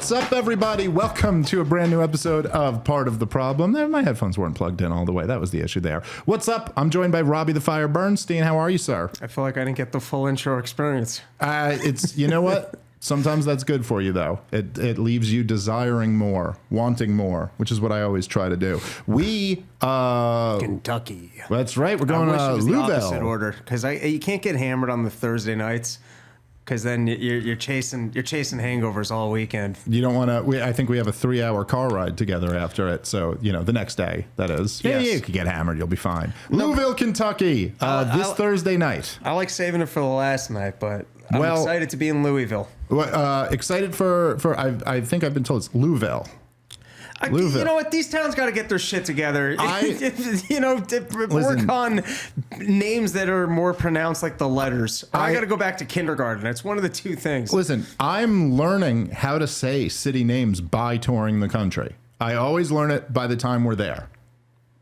What's up, everybody? Welcome to a brand new episode of Part of the Problem. My headphones weren't plugged in all the way. That was the issue there. What's up? I'm joined by Robbie the Fire Bernstein. How are you, sir? I feel like I didn't get the full intro experience. You know what? Sometimes that's good for you, though. It leaves you desiring more, wanting more, which is what I always try to do. Kentucky. That's right. We're going to Louisville. The opposite order, because you can't get hammered on the Thursday nights, because then you're chasing hangovers all weekend. You don't want to. I think we have a 3-hour car ride together after it. So the next day, that is. Yes. Yeah, you could get hammered. You'll be fine. Louisville, Kentucky, this Thursday night. I like saving it for the last night, but I'm excited to be in Louisville. Excited for I think I've been told it's Louisville. You know what? These towns got to get their shit together. Work on names that are more pronounced like the letters. I got to go back to kindergarten. It's one of the two things. Listen, I'm learning how to say city names by touring the country. I always learn it by the time we're there.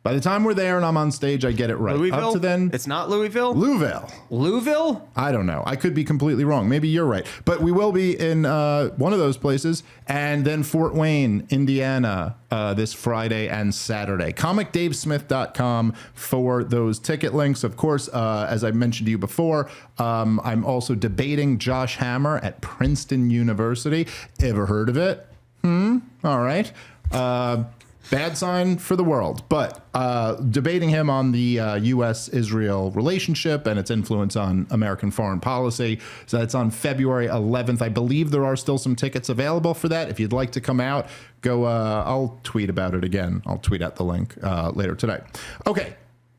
By the time we're there and I'm on stage, I get it right. Louisville? Up to then, it's not Louisville? Louisville. Louisville? I don't know. I could be completely wrong. Maybe you're right. But we will be in one of those places. And then Fort Wayne, Indiana, this Friday and Saturday. ComicDaveSmith.com for those ticket links. Of course, as I mentioned to you before, I'm also debating Josh Hammer at Princeton University. Ever heard of it? All right. Bad sign for the world, but debating him on the U.S.-Israel relationship and its influence on American foreign policy. So that's on February 11th. I believe there are still some tickets available for that. If you'd like to come out, go. I'll tweet about it again. I'll tweet out the link later today. Okay.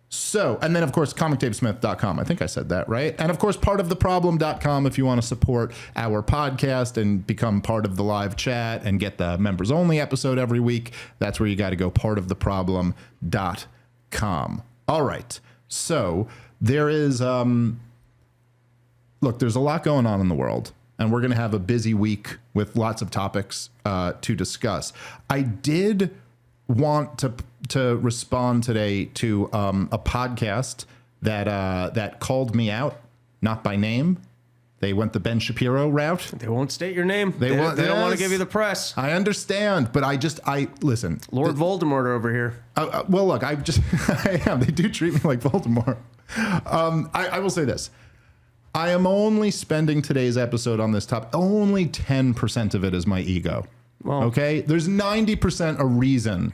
So, and then, of course, ComicDaveSmith.com. I think I said that, right? And, of course, partoftheproblem.com if you want to support our podcast and become part of the live chat and get the members-only episode every week. That's where you got to go, partoftheproblem.com. All right. So, there is, look, there's a lot going on in the world, and we're going to have a busy week with lots of topics to discuss. I did want to respond today to a podcast that called me out, not by name. They went the Ben Shapiro route. They won't state your name. They don't want to give you the press. I understand, but I listen. Lord Voldemort over here. Well, look, I am. They do treat me like Voldemort. I will say this. I am only spending today's episode on this topic. Only 10% of it is my ego. Well, okay? There's 90% a reason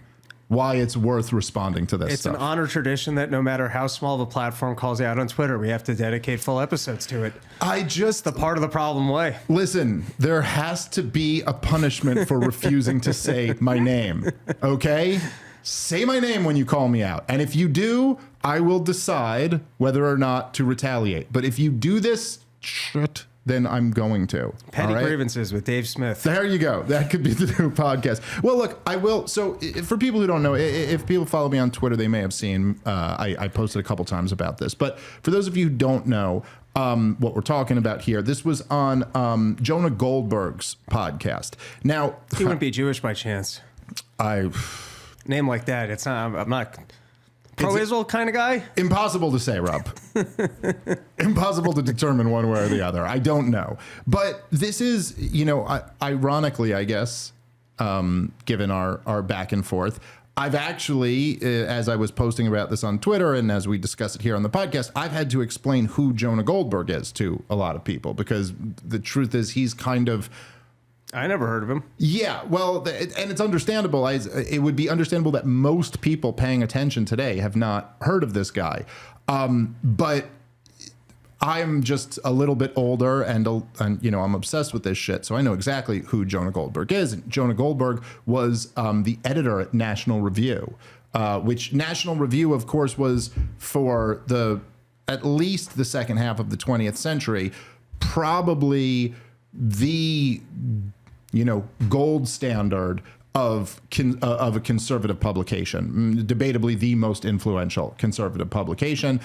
why it's worth responding to this stuff. It's an honor tradition that no matter how small of a platform calls you out on Twitter, we have to dedicate full episodes to it. The part of the problem way. Listen, there has to be a punishment for refusing to say my name, okay? Say my name when you call me out. And if you do, I will decide whether or not to retaliate. But if you do this shit, then I'm going to. Petty Grievances with Dave Smith. There you go. That could be the new podcast. Well, look, I will. So for people who don't know, if people follow me on Twitter, they may have seen I posted a couple times about this. But for those of you who don't know what we're talking about here, this was on Jonah Goldberg's podcast. Now, he wouldn't be Jewish by chance. Name like that. It's not. I'm not pro-Israel kind of guy? Impossible to say, Rob. Impossible to determine one way or the other. I don't know. But this is, ironically, I guess, given our back and forth, I've actually, as I was posting about this on Twitter and as we discuss it here on the podcast, I've had to explain who Jonah Goldberg is to a lot of people because the truth is he's kind of... I never heard of him. Yeah, well, and it's understandable. It would be understandable that most people paying attention today have not heard of this guy. But I'm just a little bit older and I'm obsessed with this shit. So I know exactly who Jonah Goldberg is. And Jonah Goldberg was the editor at National Review, which National Review, of course, was for at least the second half of the 20th century, probably the gold standard of a conservative publication, debatably the most influential conservative publication.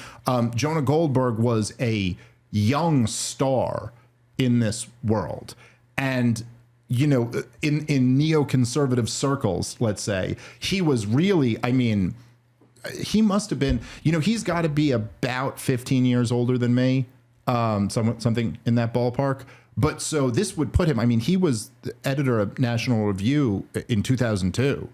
Jonah Goldberg was a young star in this world. And, in neoconservative circles, let's say, he was really, he must have been, he's got to be about 15 years older than me, something in that ballpark. But so this would put him, I mean, he was the editor of National Review in 2002.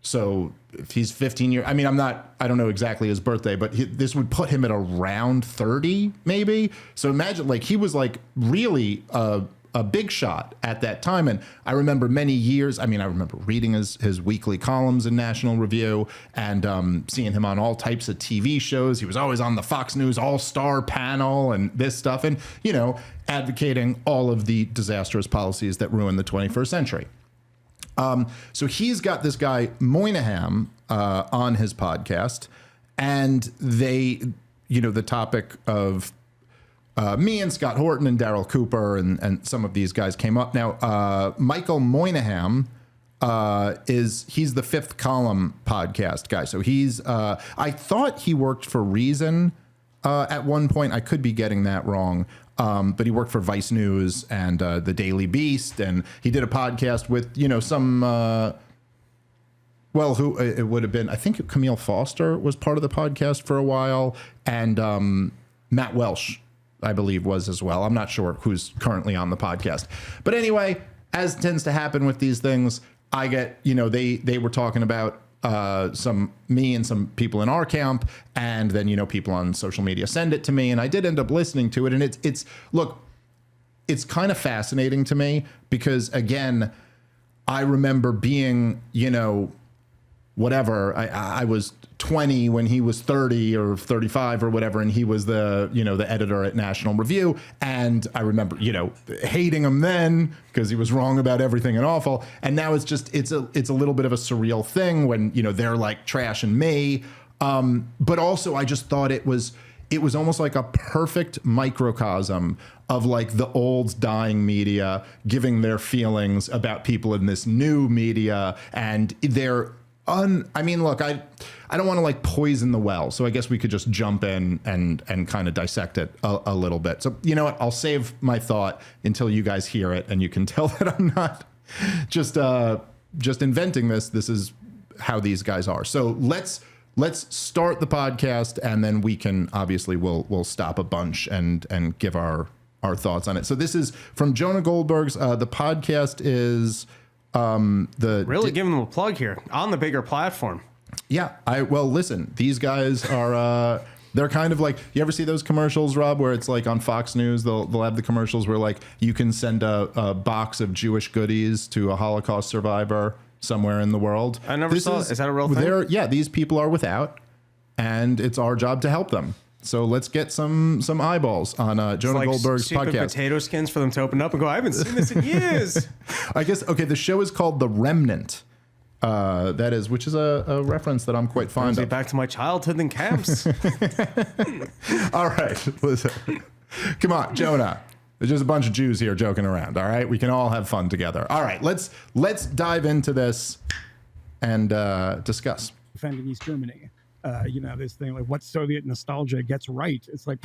So if he's 15 years, I mean, I don't know exactly his birthday, but this would put him at around 30, maybe. So imagine, like, he was like really a big shot at that time. And I remember many years, I remember reading his weekly columns in National Review and seeing him on all types of TV shows. He was always on the Fox News All-Star panel and this stuff. And, you know, advocating all of the disastrous policies that ruined the 21st century. So he's got this guy Moynihan on his podcast, and they, you know, the topic of me and Scott Horton and Daryl Cooper and some of these guys came up. Now, Michael Moynihan he's the Fifth Column podcast guy. So he's I thought he worked for Reason at one point. I could be getting that wrong. But he worked for Vice News and the Daily Beast, and he did a podcast with, you know, some, who it would have been, I think Camille Foster was part of the podcast for a while, and Matt Welsh, I believe, was as well. I'm not sure who's currently on the podcast. But anyway, as tends to happen with these things, I get, you know, they were talking about me and some people in our camp, and then, you know, people on social media send it to me, and I did end up listening to it. And it's kind of fascinating to me because, again, I remember being, you know, whatever, I was 20 when he was 30 or 35 or whatever, and he was the, you know, the editor at National Review. And I remember, you know, hating him then because he was wrong about everything and awful. And now it's just, it's a little bit of a surreal thing when, you know, they're like trashing me. But also I just thought it was almost like a perfect microcosm of like the old dying media giving their feelings about people in this new media, and they're look, I don't want to like poison the well, so I guess we could just jump in and kind of dissect it a little bit. So, you know what? I'll save my thought until you guys hear it, and you can tell that I'm not just inventing this. This is how these guys are. So let's start the podcast, and then we can obviously we'll stop a bunch and give our thoughts on it. So this is from Jonah Goldberg's. The podcast is. Really giving them a plug here on the bigger platform. Yeah. Listen, these guys are, they're kind of like, you ever see those commercials, Rob, where it's like on Fox News, they'll have the commercials where like you can send a box of Jewish goodies to a Holocaust survivor somewhere in the world. I never saw it. Is that a real thing? Yeah. These people are without, and it's our job to help them. So let's get some eyeballs on Jonah Goldberg's podcast. Potato skins for them to open up and go, I haven't seen this in years. I guess, okay, the show is called The Remnant. Which is a reference that I'm quite fond of. Back to my childhood in camps. All right, listen. Come on, Jonah. There's just a bunch of Jews here joking around, all right? We can all have fun together. All right, let's dive into this and discuss. Defending East Germany. You know, this thing like what Soviet nostalgia gets right. It's like,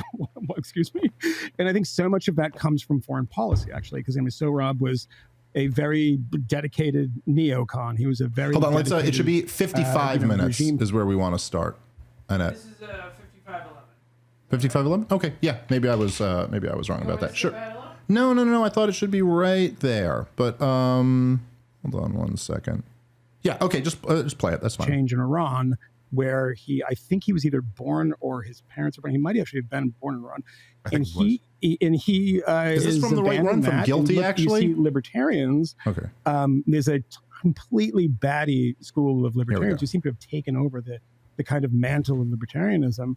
excuse me. And I think so much of that comes from foreign policy, actually, because Sohrab was a very dedicated neocon. He was a very hold on. Let's. It should be 55 minutes is where we want to start. And this is 55:11. 55:11. Okay, yeah. Maybe I was wrong about that. Sure. No. I thought it should be right there. But hold on one second. Yeah. Okay. Just play it. That's fine. Change in Iran, where I think he was either born or his parents were born. He might actually have been born in Iran. Is this from the right one? From Guilty, actually? You see libertarians. Okay. There's a completely batty school of libertarians who seem to have taken over the kind of mantle of libertarianism.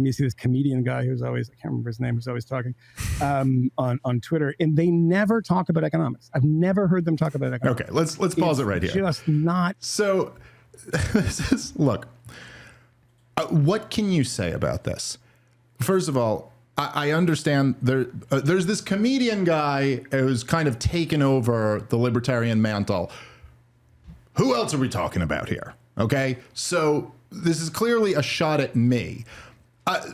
You see this comedian guy who's always, I can't remember his name, who's always talking on Twitter, and they never talk about economics. I've never heard them talk about economics. Okay, let's pause it right here. Just not. So this is, look. What can you say about this? First of all, I understand there's this comedian guy who's kind of taken over the libertarian mantle. Who else are we talking about here? Okay, so this is clearly a shot at me.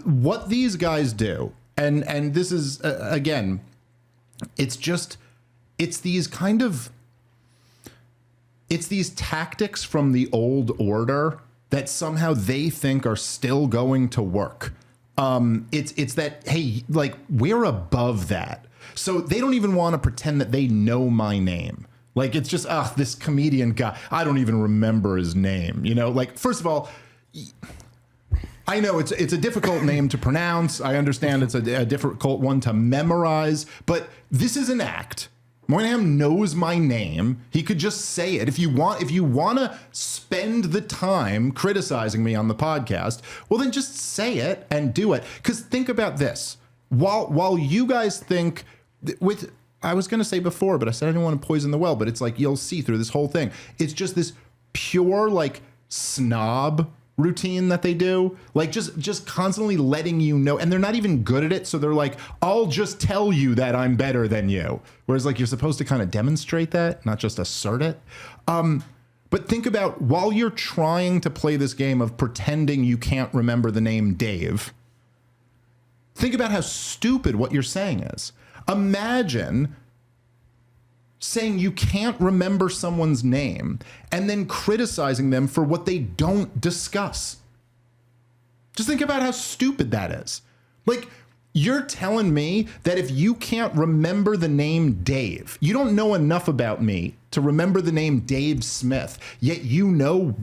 What these guys do, and this is, again, it's these tactics from the old order that somehow they think are still going to work. It's that, hey, like, we're above that. So they don't even want to pretend that they know my name. Like, it's just, this comedian guy, I don't even remember his name. You know, like, first of all, I know it's a difficult name to pronounce. I understand it's a difficult one to memorize, but this is an act. Moynihan knows my name. He could just say it. If you want to spend the time criticizing me on the podcast, well, then just say it and do it. Because think about this. While you guys think I was going to say before, but I said I didn't want to poison the well, but it's like, you'll see through this whole thing. It's just this pure, like, snob routine that they do, like just constantly letting you know, and they're not even good at it, so they're like, I'll just tell you that I'm better than you, whereas like you're supposed to kind of demonstrate that, not just assert it. But think about, while you're trying to play this game of pretending you can't remember the name Dave, think about how stupid what you're saying is. Imagine saying you can't remember someone's name and then criticizing them for what they don't discuss. Just think about how stupid that is. Like, you're telling me that if you can't remember the name Dave, you don't know enough about me to remember the name Dave Smith, yet you know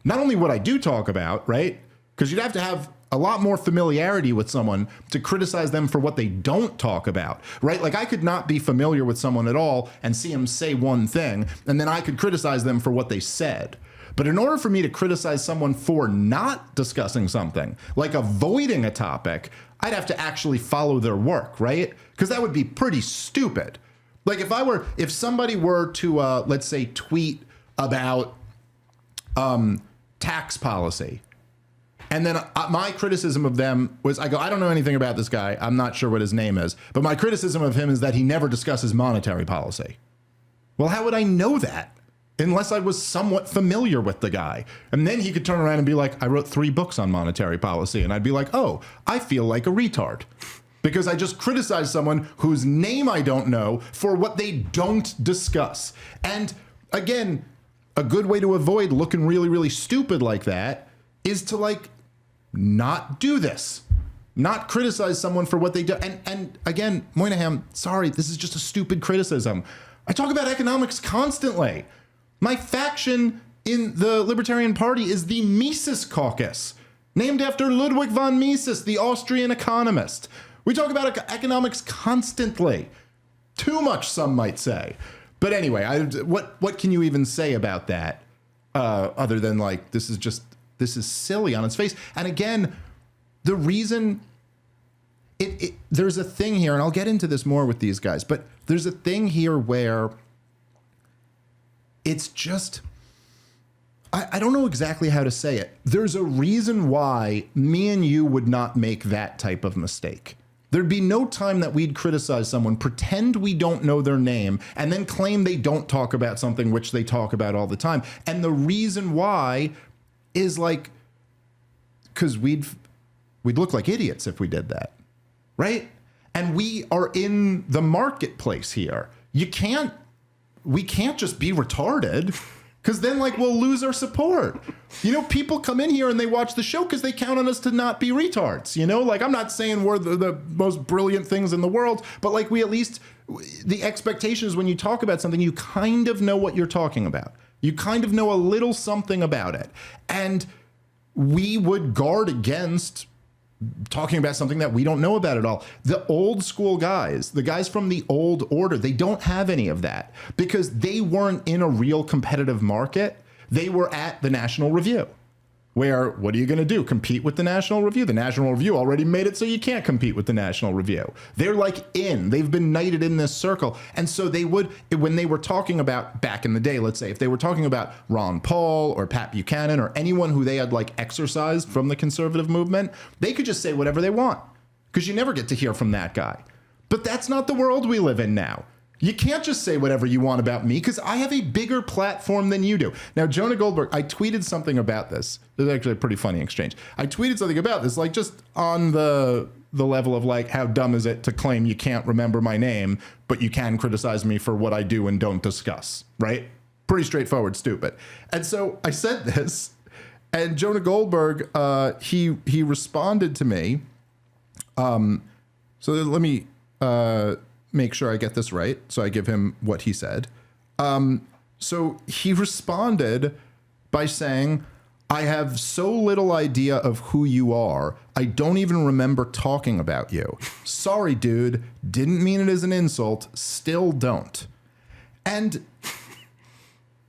not only what I do talk about, right? Because you'd have to have a lot more familiarity with someone to criticize them for what they don't talk about, right? Like, I could not be familiar with someone at all and see them say one thing, and then I could criticize them for what they said. But in order for me to criticize someone for not discussing something, like avoiding a topic, I'd have to actually follow their work, right? Because that would be pretty stupid. Like, if somebody were to, let's say, tweet about tax policy, and then my criticism of them was, I don't know anything about this guy. I'm not sure what his name is. But my criticism of him is that he never discusses monetary policy. Well, how would I know that? Unless I was somewhat familiar with the guy. And then he could turn around and be like, I wrote 3 books on monetary policy. And I'd be like, oh, I feel like a retard. Because I just criticized someone whose name I don't know for what they don't discuss. And again, a good way to avoid looking really, really stupid like that is to, like, not do this, not criticize someone for what they do. And again, Moynihan, sorry, this is just a stupid criticism. I talk about economics constantly. My faction in the Libertarian Party is the Mises Caucus, named after Ludwig von Mises, the Austrian economist. We talk about economics constantly. Too much, some might say. But anyway, what can you even say about that other than, like, this is silly on its face. And again, the reason there's a thing here, and I'll get into this more with these guys, but there's a thing here where it's just, I don't know exactly how to say it. There's a reason why me and you would not make that type of mistake. There'd be no time that we'd criticize someone, pretend we don't know their name, and then claim they don't talk about something which they talk about all the time. And the reason why is, like, because we'd look like idiots if we did that, right? And we are in the marketplace here. We can't just be retarded, because then, like, we'll lose our support. You know, people come in here and they watch the show because they count on us to not be retards. You know, like, I'm not saying we're the most brilliant things in the world, but, like, we at least, the expectation is when you talk about something, you kind of know what you're talking about. You kind of know a little something about it. And we would guard against talking about something that we don't know about at all. The old school guys, the guys from the old order, they don't have any of that because they weren't in a real competitive market. They were at the National Review, where what are you going to do? Compete with the National Review? The National Review already made it so you can't compete with the National Review. They're like they've been knighted in this circle. And so they would, when they were talking about back in the day, let's say, if they were talking about Ron Paul or Pat Buchanan or anyone who they had, like, exorcised from the conservative movement, they could just say whatever they want because you never get to hear from that guy. But that's not the world we live in now. You can't just say whatever you want about me because I have a bigger platform than you do. Now, Jonah Goldberg, I tweeted something about this. It was actually a pretty funny exchange. I tweeted something about this, like, just on the level of, like, how dumb is it to claim you can't remember my name, but you can criticize me for what I do and don't discuss, right? Pretty straightforward, stupid. And so I said this, and Jonah Goldberg, he responded to me. So let me make sure I get this right. So I give him what he said. So he responded by saying, I have so little idea of who you are, I don't even remember talking about you. Sorry, dude. Didn't mean it as an insult. Still don't. And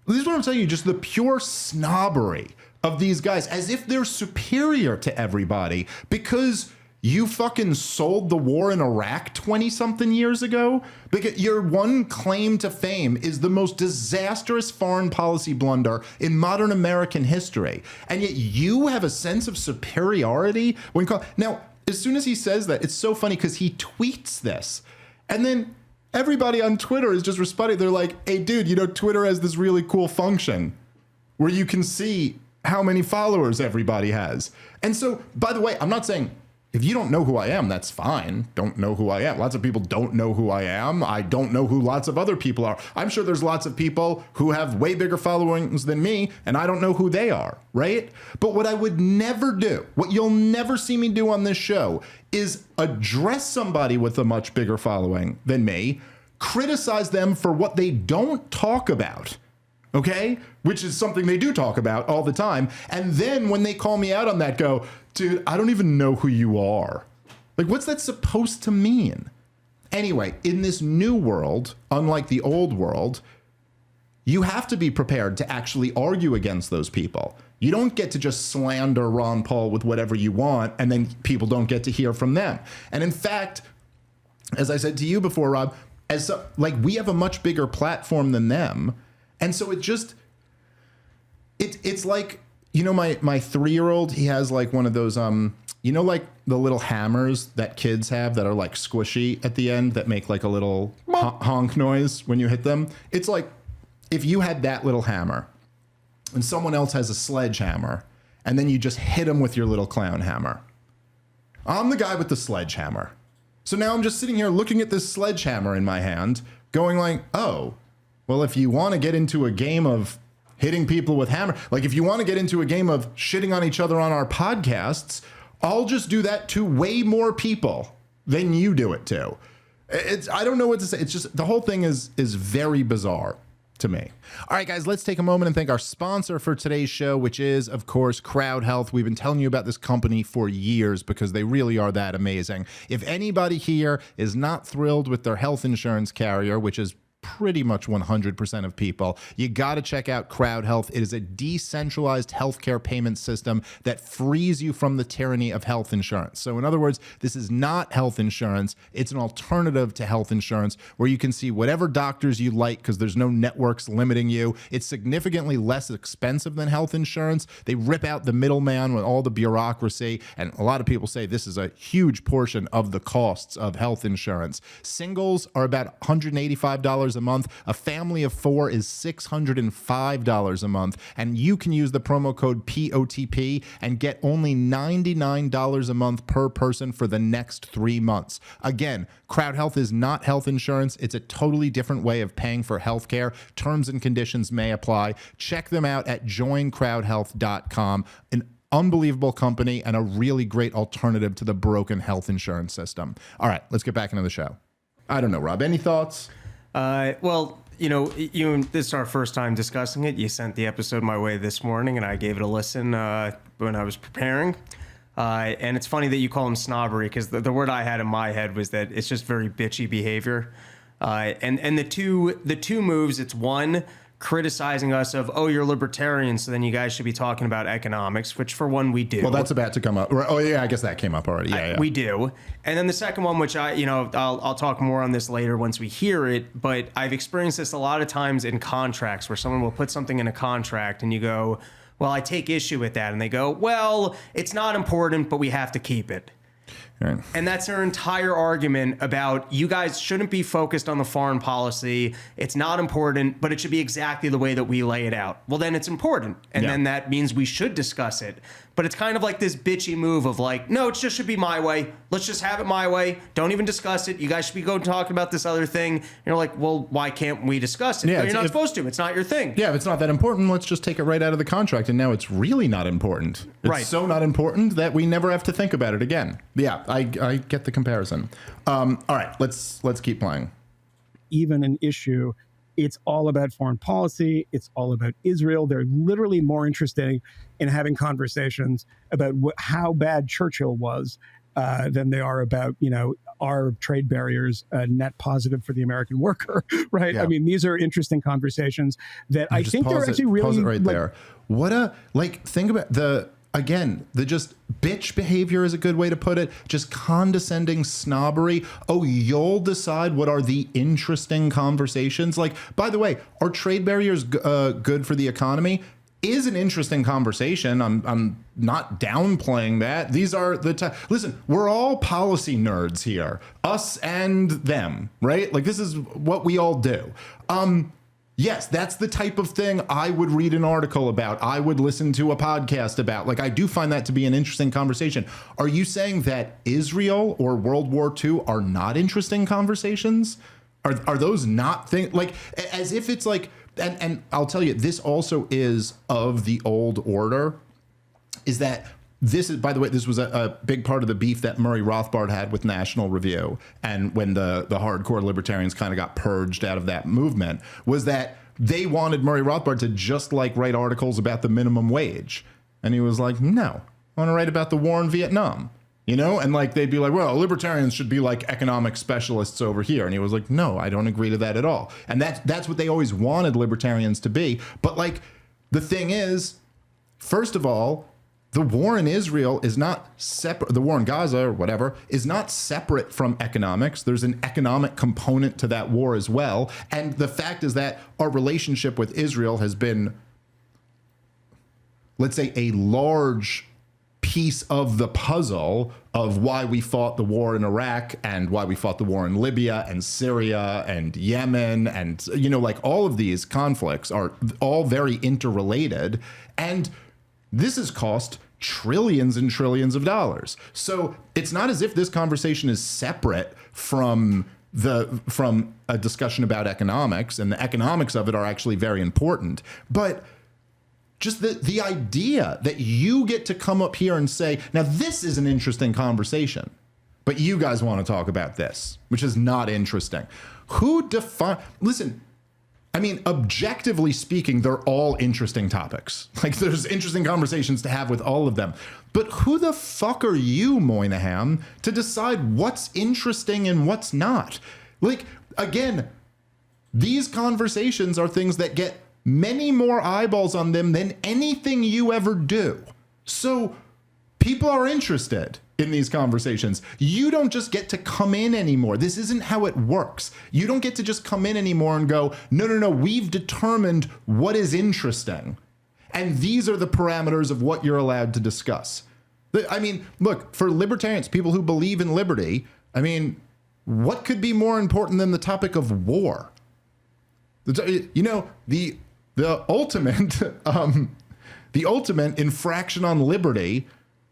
this is what I'm telling you, just the pure snobbery of these guys, as if they're superior to everybody because you fucking sold the war in Iraq 20-something years ago? Because your one claim to fame is the most disastrous foreign policy blunder in modern American history. And yet you have a sense of superiority when now, as soon as he says that, it's so funny because he tweets this. And then everybody on Twitter is just responding. They're like, hey, dude, you know, Twitter has this really cool function where you can see how many followers everybody has. And so, by the way, I'm not saying if you don't know who I am, that's fine. Don't know who I am. Lots of people don't know who I am. I don't know who lots of other people are. I'm sure there's lots of people who have way bigger followings than me, and I don't know who they are, right? But what I would never do, what you'll never see me do on this show, is address somebody with a much bigger following than me, criticize them for what they don't talk about, okay? Which is something they do talk about all the time. And then when they call me out on that, go, dude, I don't even know who you are. Like, what's that supposed to mean? Anyway, in this new world, unlike the old world, you have to be prepared to actually argue against those people. You don't get to just slander Ron Paul with whatever you want, and then people don't get to hear from them. And in fact, as I said to you before, Rob, we have a much bigger platform than them. And so it just, it's like, you know, my 3-year-old, he has like one of those, you know, like the little hammers that kids have that are like squishy at the end that make like a little honk noise when you hit them. It's like if you had that little hammer and someone else has a sledgehammer and then you just hit them with your little clown hammer. I'm the guy with the sledgehammer. So now I'm just sitting here looking at this sledgehammer in my hand going like, oh, well, if you want to get into a game of hitting people with hammer, like if you want to get into a game of shitting on each other on our podcasts, I'll just do that to way more people than you do it to. I don't know what to say. It's just the whole thing is very bizarre to me. All right, guys, let's take a moment and thank our sponsor for today's show, which is, of course, Crowd Health. We've been telling you about this company for years because they really are that amazing. If anybody here is not thrilled with their health insurance carrier, which is pretty much 100% of people, you got to check out Crowd Health. It is a decentralized healthcare payment system that frees you from the tyranny of health insurance. So in other words, this is not health insurance. It's an alternative to health insurance where you can see whatever doctors you like because there's no networks limiting you. It's significantly less expensive than health insurance. They rip out the middleman with all the bureaucracy, and a lot of people say this is a huge portion of the costs of health insurance. Singles are about $185 a month. A family of 4 is $605 a month. And you can use the promo code POTP and get only $99 a month per person for the next 3 months. Again, Crowd Health is not health insurance. It's a totally different way of paying for healthcare. Terms and conditions may apply. Check them out at joincrowdhealth.com. An unbelievable company and a really great alternative to the broken health insurance system. All right, let's get back into the show. I don't know, Rob, any thoughts? Well, you know, this is our first time discussing it. You sent the episode my way this morning, and I gave it a listen when I was preparing. And it's funny that you call them snobbery, because the word I had in my head was that it's just very bitchy behavior. And the two moves, it's one, criticizing us of, oh, you're libertarian, so then you guys should be talking about economics, which for one we do. Well, that's about to come up. Oh yeah, I guess that came up already. Yeah. We do. And then the second one, which I'll talk more on this later once we hear it, but I've experienced this a lot of times in contracts where someone will put something in a contract and you go, well, I take issue with that. And they go, well, it's not important, but we have to keep it. Right. And that's their entire argument about you guys shouldn't be focused on the foreign policy. It's not important, but it should be exactly the way that we lay it out. Well, then it's important. And then that means we should discuss it. But it's kind of like this bitchy move of like, no, it just should be my way. Let's just have it my way. Don't even discuss it. You guys should be going talking about this other thing. And you're like, well, why can't we discuss it? Yeah, you're not supposed to. It's not your thing. Yeah, if it's not that important, let's just take it right out of the contract. And now it's really not important. It's so not important that we never have to think about it again. Yeah, I get the comparison. All right, let's keep playing. even an issue. It's all about foreign policy. It's all about Israel. They're literally more interested in having conversations about how bad Churchill was than they are about, are trade barriers net positive for the American worker, right? Yeah. I mean, these are interesting conversations that I think they're actually really... Pause it right there. Think about the just bitch behavior is a good way to put it. Just condescending snobbery. Oh, you'll decide what are the interesting conversations. Like, by the way, are trade barriers good for the economy? Is an interesting conversation. I'm not downplaying that. These are listen, we're all policy nerds here, us and them, right? Like, this is what we all do. Yes, that's the type of thing I would read an article about. I would listen to a podcast about. Like, I do find that to be an interesting conversation. Are you saying that Israel or World War II are not interesting conversations? Are those not things, like, as if it's like, and I'll tell you, this also is of the old order, is that this is, by the way, this was a big part of the beef that Murray Rothbard had with National Review. And when the hardcore libertarians kind of got purged out of that movement, was that they wanted Murray Rothbard to just write articles about the minimum wage. And he was like, no, I want to write about the war in Vietnam. And they'd be like, well, libertarians should be like economic specialists over here. And he was like, no, I don't agree to that at all. And that's what they always wanted libertarians to be. But the thing is, first of all, the war in Israel is not separate. The war in Gaza or whatever is not separate from economics. There's an economic component to that war as well. And the fact is that our relationship with Israel has been, let's say, a large piece of the puzzle of why we fought the war in Iraq and why we fought the war in Libya and Syria and Yemen. And, all of these conflicts are all very interrelated. And this has cost trillions and trillions of dollars. So it's not as if this conversation is separate from a discussion about economics, and the economics of it are actually very important. But just the idea that you get to come up here and say, now this is an interesting conversation, but you guys want to talk about this, which is not interesting. Listen, I mean, objectively speaking, they're all interesting topics. There's interesting conversations to have with all of them. But who the fuck are you, Moynihan, to decide what's interesting and what's not? Again, these conversations are things that get many more eyeballs on them than anything you ever do. So people are interested in these conversations. You don't just get to come in anymore. This isn't how it works. You don't get to just come in anymore and go, no, we've determined what is interesting. And these are the parameters of what you're allowed to discuss. I mean, look, for libertarians, people who believe in liberty, I mean, what could be more important than the topic of war? The ultimate infraction on liberty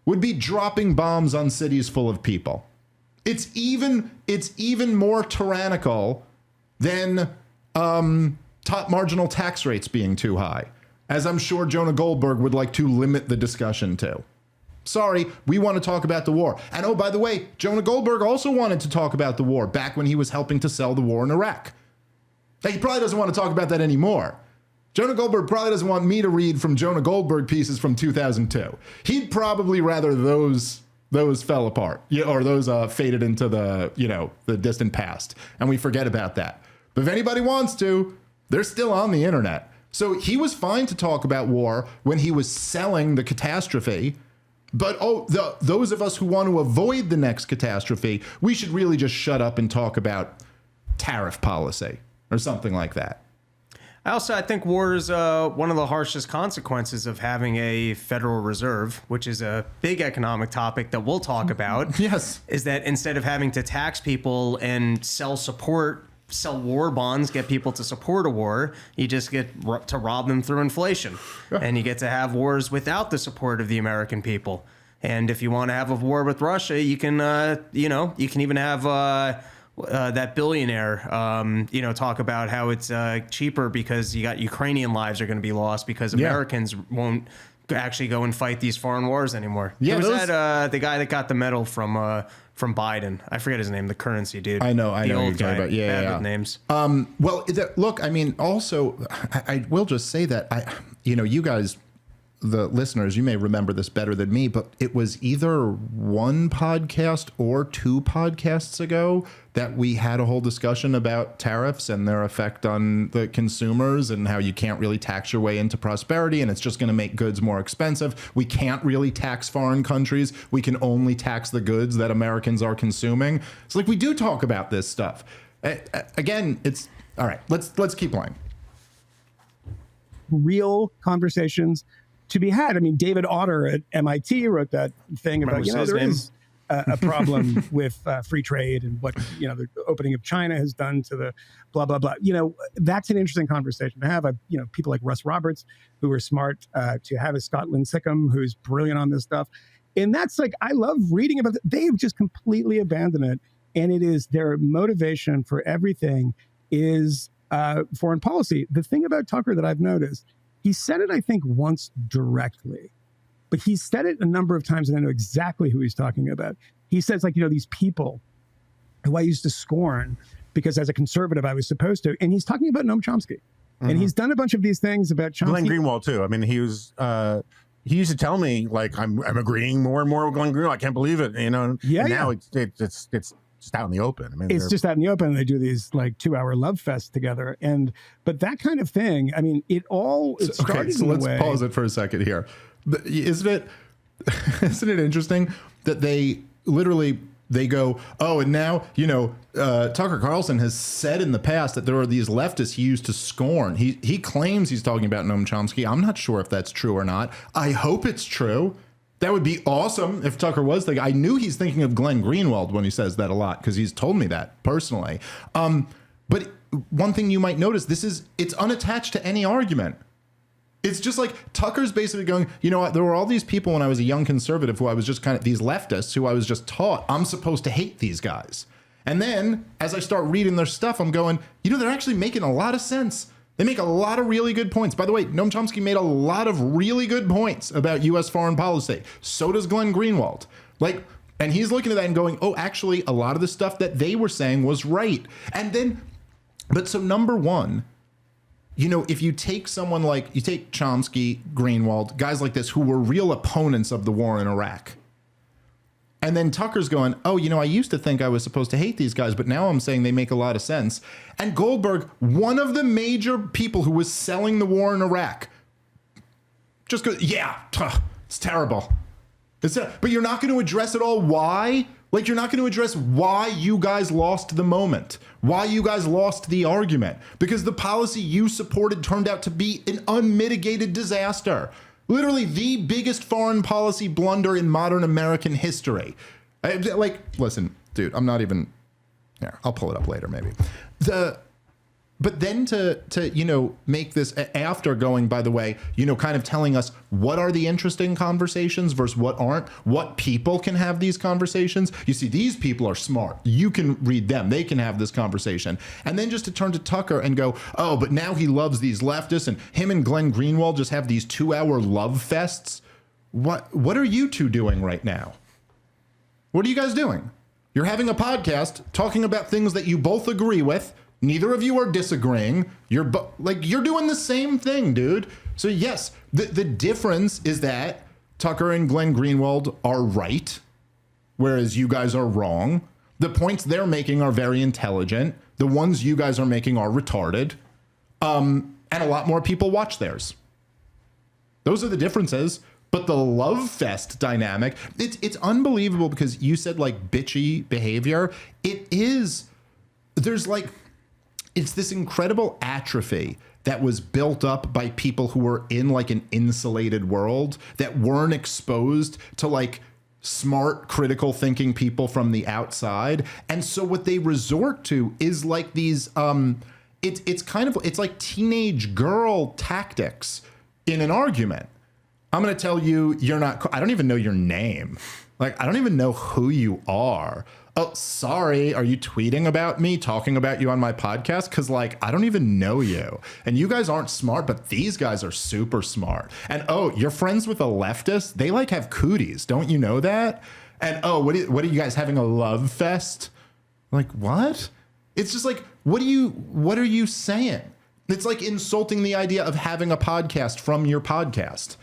would be dropping bombs on cities full of people. It's even more tyrannical than top marginal tax rates being too high, as I'm sure Jonah Goldberg would like to limit the discussion to. Sorry, we want to talk about the war. And oh, by the way, Jonah Goldberg also wanted to talk about the war back when he was helping to sell the war in Iraq. He probably doesn't want to talk about that anymore. Jonah Goldberg probably doesn't want me to read from Jonah Goldberg pieces from 2002. He'd probably rather those fell apart, or those faded into the distant past, and we forget about that. But if anybody wants to, they're still on the internet. So he was fine to talk about war when he was selling the catastrophe. But those of us who want to avoid the next catastrophe, we should really just shut up and talk about tariff policy or something like that. I think war is one of the harshest consequences of having a Federal Reserve, which is a big economic topic that we'll talk about. Yes. Is that instead of having to tax people and sell war bonds, get people to support a war, you just get to rob them through inflation. Yeah. And you get to have wars without the support of the American people. And if you want to have a war with Russia, you can even have... that billionaire, talk about how it's cheaper because you got Ukrainian lives are going to be lost because Americans won't actually go and fight these foreign wars anymore. Yeah, was that the guy that got the medal from Biden? I forget his name. The currency dude. I know. The old guy. About. Yeah, bad with names. Well, look. I mean, also, I will just say that you guys, the listeners, you may remember this better than me, but it was either one podcast or two podcasts ago that we had a whole discussion about tariffs and their effect on the consumers and how you can't really tax your way into prosperity and it's just going to make goods more expensive. We can't really tax foreign countries. We can only tax the goods that Americans are consuming. It's like we do talk about this stuff. Again, it's all right. Let's keep playing. Real conversations to be had. I mean, David Autor at MIT wrote that thing about, there is a problem with free trade and what, the opening of China has done to the blah, blah, blah. That's an interesting conversation to have. People like Russ Roberts, who are smart, to have a Scott Linsicum, who's brilliant on this stuff. And that's I love reading about it. They've just completely abandoned it. And it is their motivation for everything is foreign policy. The thing about Tucker that I've noticed, he said it, I think, once directly, but he said it a number of times, and I know exactly who he's talking about. He says, these people who I used to scorn because as a conservative, I was supposed to. And he's talking about Noam Chomsky. Mm-hmm. And he's done a bunch of these things about Chomsky. Glenn Greenwald, too. I mean, he used to tell me, I'm agreeing more and more with Glenn Greenwald. I can't believe it, Yeah, now it's just out in the open. I mean, it's just out in the open. They do these 2-hour love fest together, but that kind of thing. I mean, it started. Okay, so let's pause it for a second here. Isn't it interesting that they go, oh, and now Tucker Carlson has said in the past that there are these leftists he used to scorn. He claims he's talking about Noam Chomsky. I'm not sure if that's true or not. I hope it's true. That would be awesome if Tucker was the guy. I knew he's thinking of Glenn Greenwald when he says that a lot because he's told me that personally. But one thing you might notice, it's unattached to any argument. It's just Tucker's basically going, there were all these people when I was a young conservative who I was just kind of these leftists who I was just taught I'm supposed to hate these guys. And then as I start reading their stuff, I'm going, they're actually making a lot of sense. They make a lot of really good points. By the way, Noam Chomsky made a lot of really good points about U.S. foreign policy. So does Glenn Greenwald. And he's looking at that and going, oh, actually, a lot of the stuff that they were saying was right. And then, so number one, if you take someone you take Chomsky, Greenwald, guys like this who were real opponents of the war in Iraq. And then Tucker's going, oh, I used to think I was supposed to hate these guys, but now I'm saying they make a lot of sense. And Goldberg, one of the major people who was selling the war in Iraq, just goes, yeah, it's terrible. But you're not going to address at all why? You're not going to address why you guys lost the moment, why you guys lost the argument, because the policy you supported turned out to be an unmitigated disaster. Literally the biggest foreign policy blunder in modern American history. Listen, dude, I'm not even... Here, I'll pull it up later, maybe. But then to make this after going, by the way, kind of telling us what are the interesting conversations versus what aren't, what people can have these conversations. You see, these people are smart. You can read them. They can have this conversation. And then just to turn to Tucker and go, oh, but now he loves these leftists and him and Glenn Greenwald just have these 2-hour love fests. What are you two doing right now? What are you guys doing? You're having a podcast talking about things that you both agree with. Neither of you are disagreeing. You're doing the same thing, dude. So yes, the difference is that Tucker and Glenn Greenwald are right, whereas you guys are wrong. The points they're making are very intelligent. The ones you guys are making are retarded. And a lot more people watch theirs. Those are the differences. But the love fest dynamic, it's unbelievable because you said bitchy behavior. It's this incredible atrophy that was built up by people who were in an insulated world that weren't exposed to smart, critical thinking people from the outside. And so what they resort to is these, it's like teenage girl tactics in an argument. I'm going to tell you, I don't even know your name. I don't even know who you are. oh, sorry, are you tweeting about me, talking about you on my podcast? Because, like, I don't even know you. And you guys aren't smart, but these guys are super smart. And, oh, you're friends with a leftist? They, like, have cooties. Don't you know that? And, oh, what are you guys having a love fest? Like, what? It's just like, what are you saying? It's like insulting the idea of having a podcast from your podcast.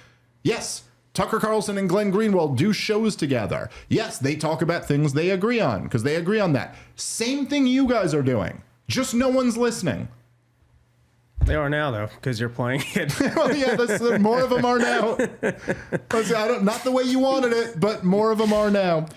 Yes, Tucker Carlson and Glenn Greenwald do shows together. Yes, they talk about things they agree on because they agree on that. Same thing you guys are doing. Just no one's listening. They are now, though, because you're playing it. Well, yeah, more of them are now. Not the way you wanted it, but more of them are now.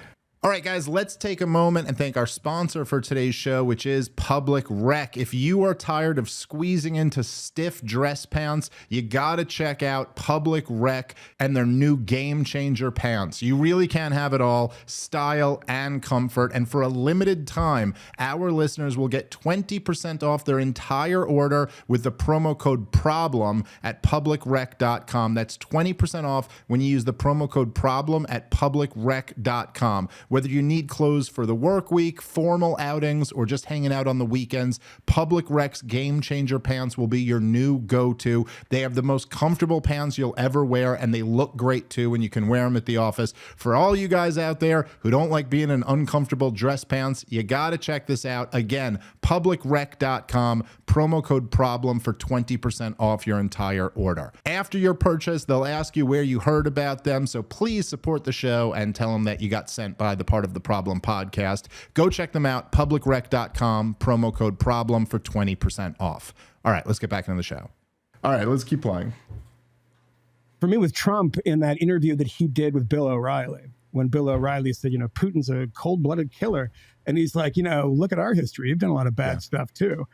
All right, guys, let's take a moment and thank our sponsor for today's show, which is Public Rec. If you are tired of squeezing into stiff dress pants, you got to check out Public Rec and their new Game Changer pants. You really can have it all, style and comfort. And for a limited time, our listeners will get 20% off their entire order with the promo code PROBLEM at publicrec.com. That's 20% off when you use the promo code PROBLEM at publicrec.com. Whether you need clothes for the work week, formal outings, or just hanging out on the weekends, Public Rec's Game Changer pants will be your new go-to. They have the most comfortable pants you'll ever wear, and they look great too, and you can wear them at the office. For all you guys out there who don't like being in uncomfortable dress pants, you got to check this out. Again, publicrec.com, promo code PROBLEM for 20% off your entire order. After your purchase, they'll ask you where you heard about them, so please support the show and tell them that you got sent by the Part of the Problem podcast. Go check them out, publicrec.com, promo code PROBLEM for 20% off. All right, let's get back into the show. All right, let's keep playing. For me, with Trump, in that interview that he did with Bill O'Reilly, when Bill O'Reilly said, Putin's a cold-blooded killer, and he's like, look at our history. You've done a lot of bad stuff, too.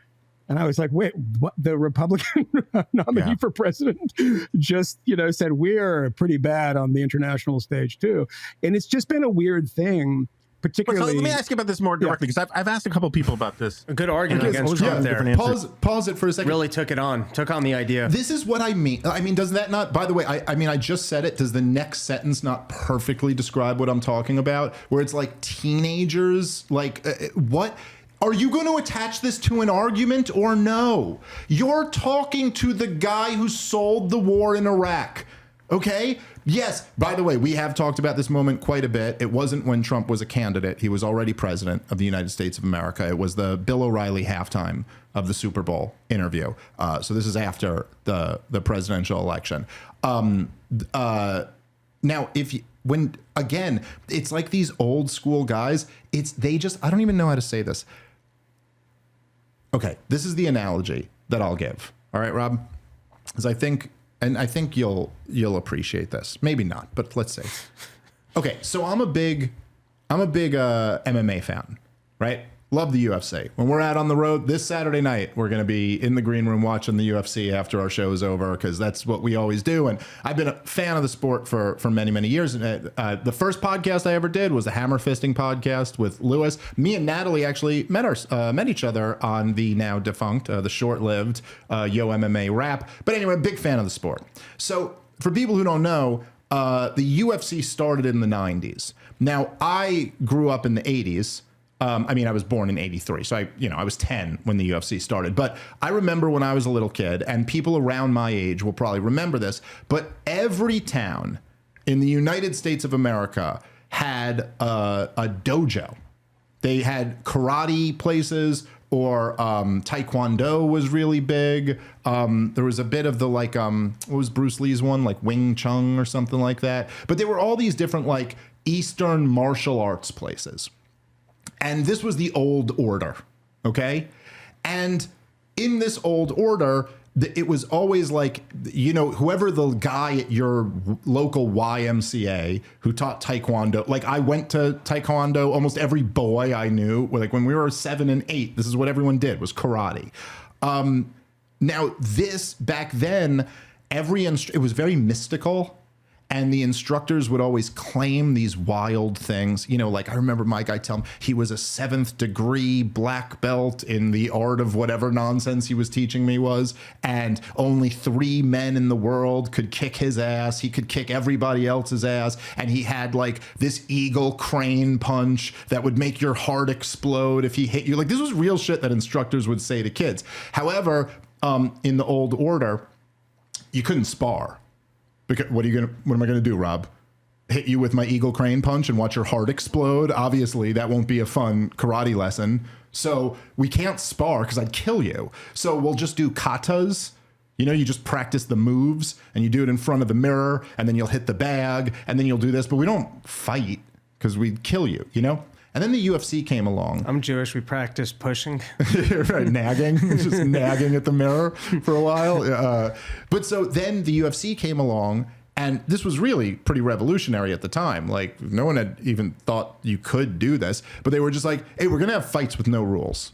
And I was like, wait, what? The Republican nominee for president just, said we're pretty bad on the international stage, too. And it's just been a weird thing, particularly. So let me ask you about this more directly, because I've asked a couple people about this. A good argument against Trump there. Pause it for a second. Really took on the idea. This is what I mean. Does that not, by the way, I just said it. Does the next sentence not perfectly describe what I'm talking about? Where it's like teenagers, what? Are you going to attach this to an argument or no? You're talking to the guy who sold the war in Iraq, okay? Yes, by the way, we have talked about this moment quite a bit. It wasn't when Trump was a candidate. He was already president of the United States of America. It was the Bill O'Reilly halftime of the Super Bowl interview. So this is after the presidential election. Now, it's like these old school guys, I don't even know how to say this. Okay, this is the analogy that I'll give. All right, Rob? Because I think you'll appreciate this. Maybe not, but let's see. Okay, so I'm a big MMA fan, right? Love the UFC. When we're out on the road this Saturday night, we're going to be in the green room watching the UFC after our show is over, because that's what we always do. And I've been a fan of the sport for many, many years. And the first podcast I ever did was the Hammer Fisting podcast with Lewis. Me and Natalie actually met each other on the now defunct, the short-lived Yo MMA Rap. But anyway, big fan of the sport. So for people who don't know, the UFC started in the 90s. Now, I grew up in the 80s. I was born in 83, so I was 10 when the UFC started. But I remember when I was a little kid, and people around my age will probably remember this, but every town in the United States of America had a dojo. They had karate places, or Taekwondo was really big. There was a bit of the what was Bruce Lee's one, like Wing Chun or something like that. But there were all these different Eastern martial arts places. And this was the old order, okay? And in this old order, it was always whoever the guy at your local YMCA who taught Taekwondo, I went to Taekwondo, almost every boy I knew, when we were 7 and 8, this is what everyone did, was karate. Now this, back then, it was very mystical. and the instructors would always claim these wild things. You know, like I remember my guy telling me he was a 7th degree black belt in the art of whatever nonsense he was teaching me was, and only 3 men in the world could kick his ass. He could kick everybody else's ass, and he had like this eagle crane punch that would make your heart explode if he hit you. Like, this was real shit that instructors would say to kids. However, in the old order, you couldn't spar. Because what am I gonna do, Rob? Hit you with my eagle crane punch and watch your heart explode? Obviously, that won't be a fun karate lesson. So we can't spar because I'd kill you. So we'll just do katas. You know, you just practice the moves and you do it in front of the mirror, and then you'll hit the bag, and then you'll do this, but we don't fight because we'd kill you, you know? And then the UFC came along. I'm Jewish. We practice pushing. Right, nagging, just nagging at the mirror for a while. But so then the UFC came along, and this was really pretty revolutionary at the time. Like, no one had even thought you could do this, but they were just like, hey, we're going to have fights with no rules.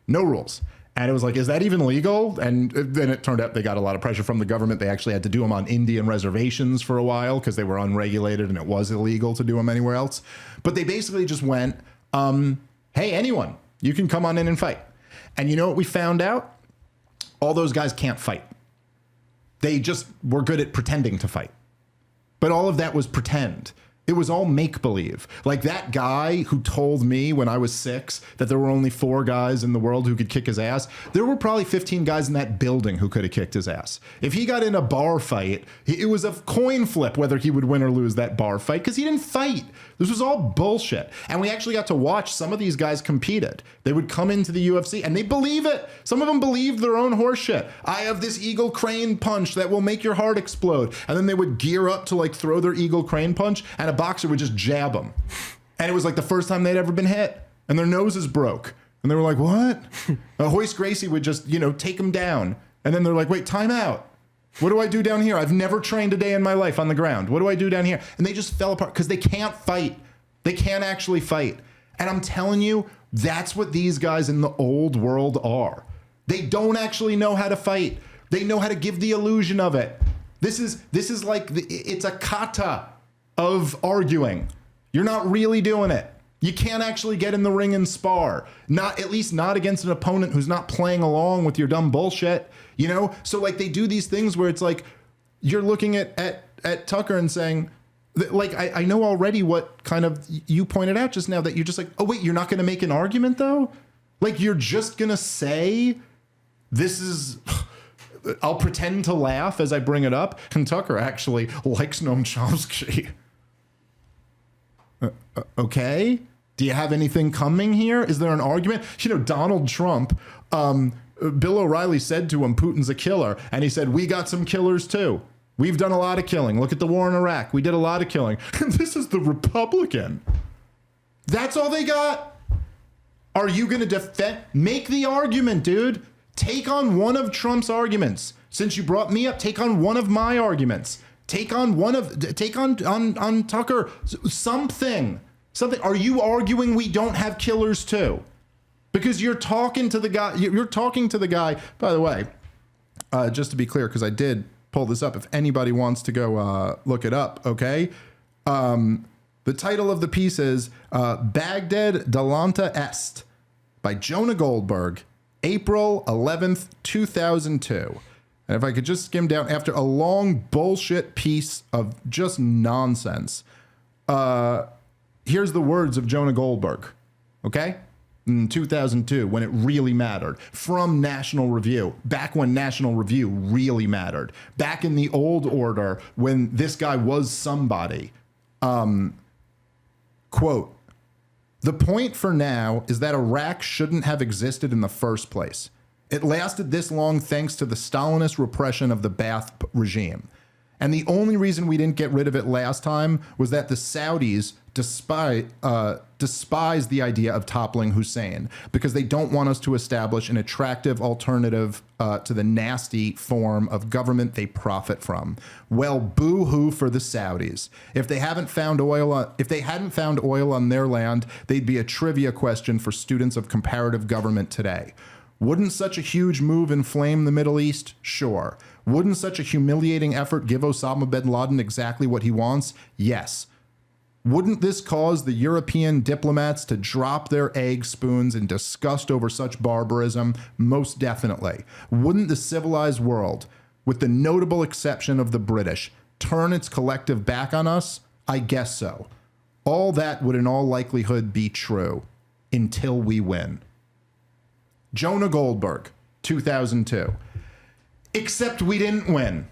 No rules. And it was like, is that even legal? And then it turned out they got a lot of pressure from the government. They actually had to do them on Indian reservations for a while because they were unregulated and it was illegal to do them anywhere else. But they basically just went, hey, anyone, you can come on in and fight. And you know what we found out? All those guys can't fight. They just were good at pretending to fight. But all of that was pretend. It was all make-believe. Like that guy who told me when I was 6 that there were only 4 guys in the world who could kick his ass, there were probably 15 guys in that building who could have kicked his ass. If he got in a bar fight, it was a coin flip whether he would win or lose that bar fight because he didn't fight. This was all bullshit. And we actually got to watch some of these guys competed. They would come into the UFC and they believe it. Some of them believed their own horse shit. I have this eagle crane punch that will make your heart explode. And then they would gear up to like throw their eagle crane punch, and a boxer would just jab them. And it was like the first time they'd ever been hit, and their noses broke. And they were like, what? Hoist Gracie would just, you know, take them down. And then they're like, wait, time out. What do I do down here? I've never trained a day in my life on the ground. What do I do down here? And they just fell apart because they can't fight. They can't actually fight. And I'm telling you, that's what these guys in the old world are. They don't actually know how to fight. They know how to give the illusion of it. This is like, it's a kata of arguing. You're not really doing it. You can't actually get in the ring and spar. Not, at least not against an opponent who's not playing along with your dumb bullshit. You know? So like they do these things where it's like you're looking at Tucker and saying, like, I know already what kind of you pointed out just now, that you're just like, oh wait, you're not gonna make an argument though? Like you're just gonna say this is I'll pretend to laugh as I bring it up. And Tucker actually likes Noam Chomsky. Okay. Do you have anything coming here? Is there an argument? You know, Donald Trump, Bill O'Reilly said to him, Putin's a killer. And he said, we got some killers too. We've done a lot of killing. Look at the war in Iraq. We did a lot of killing. And this is the Republican. That's all they got. Are you going to defend? Make the argument, dude. Take on one of Trump's arguments. Since you brought me up, take on one of my arguments. Take on Tucker. Something. Are you arguing we don't have killers too? Because you're talking to the guy. You're talking to the guy. By the way, just to be clear, because I did pull this up. If anybody wants to go look it up, okay. The title of the piece is Baghdad Delanta Est by Jonah Goldberg, April 11th, 2002. And if I could just skim down after a long bullshit piece of just nonsense, here's the words of Jonah Goldberg, okay? In 2002, when it really mattered, from National Review, back when National Review really mattered, back in the old order when this guy was somebody. Quote, the point for now is that Iraq shouldn't have existed in the first place. It lasted this long thanks to the Stalinist repression of the Ba'ath regime. And the only reason we didn't get rid of it last time was that the Saudis despise the idea of toppling Hussein because they don't want us to establish an attractive alternative to the nasty form of government they profit from. Well, boo-hoo for the Saudis. If they hadn't found oil on their land, they'd be a trivia question for students of comparative government today. Wouldn't such a huge move inflame the Middle East? Sure. Wouldn't such a humiliating effort give Osama bin Laden exactly what he wants? Yes. Wouldn't this cause the European diplomats to drop their egg spoons in disgust over such barbarism? Most definitely. Wouldn't the civilized world, with the notable exception of the British, turn its collective back on us? I guess so. All that would in all likelihood be true until we win. Jonah Goldberg, 2002. Except we didn't win.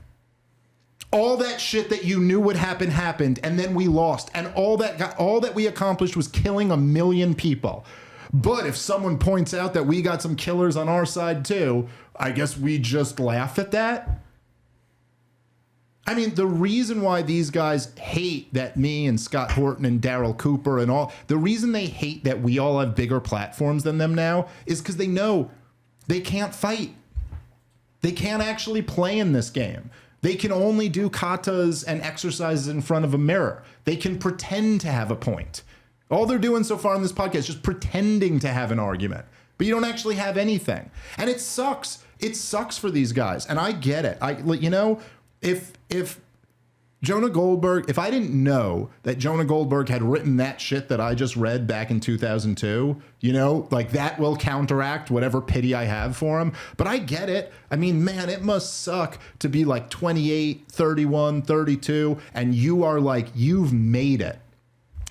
All that shit that you knew would happen happened, and then we lost. And all that we accomplished was killing 1 million people. But if someone points out that we got some killers on our side too, I guess we just laugh at that. I mean, the reason why these guys hate that me and Scott Horton and Daryl Cooper and all, the reason they hate that we all have bigger platforms than them now is because they know they can't fight. They can't actually play in this game. They can only do katas and exercises in front of a mirror. They can pretend to have a point. All they're doing so far in this podcast is just pretending to have an argument, but you don't actually have anything. And it sucks. It sucks for these guys. And I get it. If Jonah Goldberg, if I didn't know that Jonah Goldberg had written that shit that I just read back in 2002, like that will counteract whatever pity I have for him. But I get it. I mean, man, it must suck to be like 28, 31, 32, and you are like, you've made it.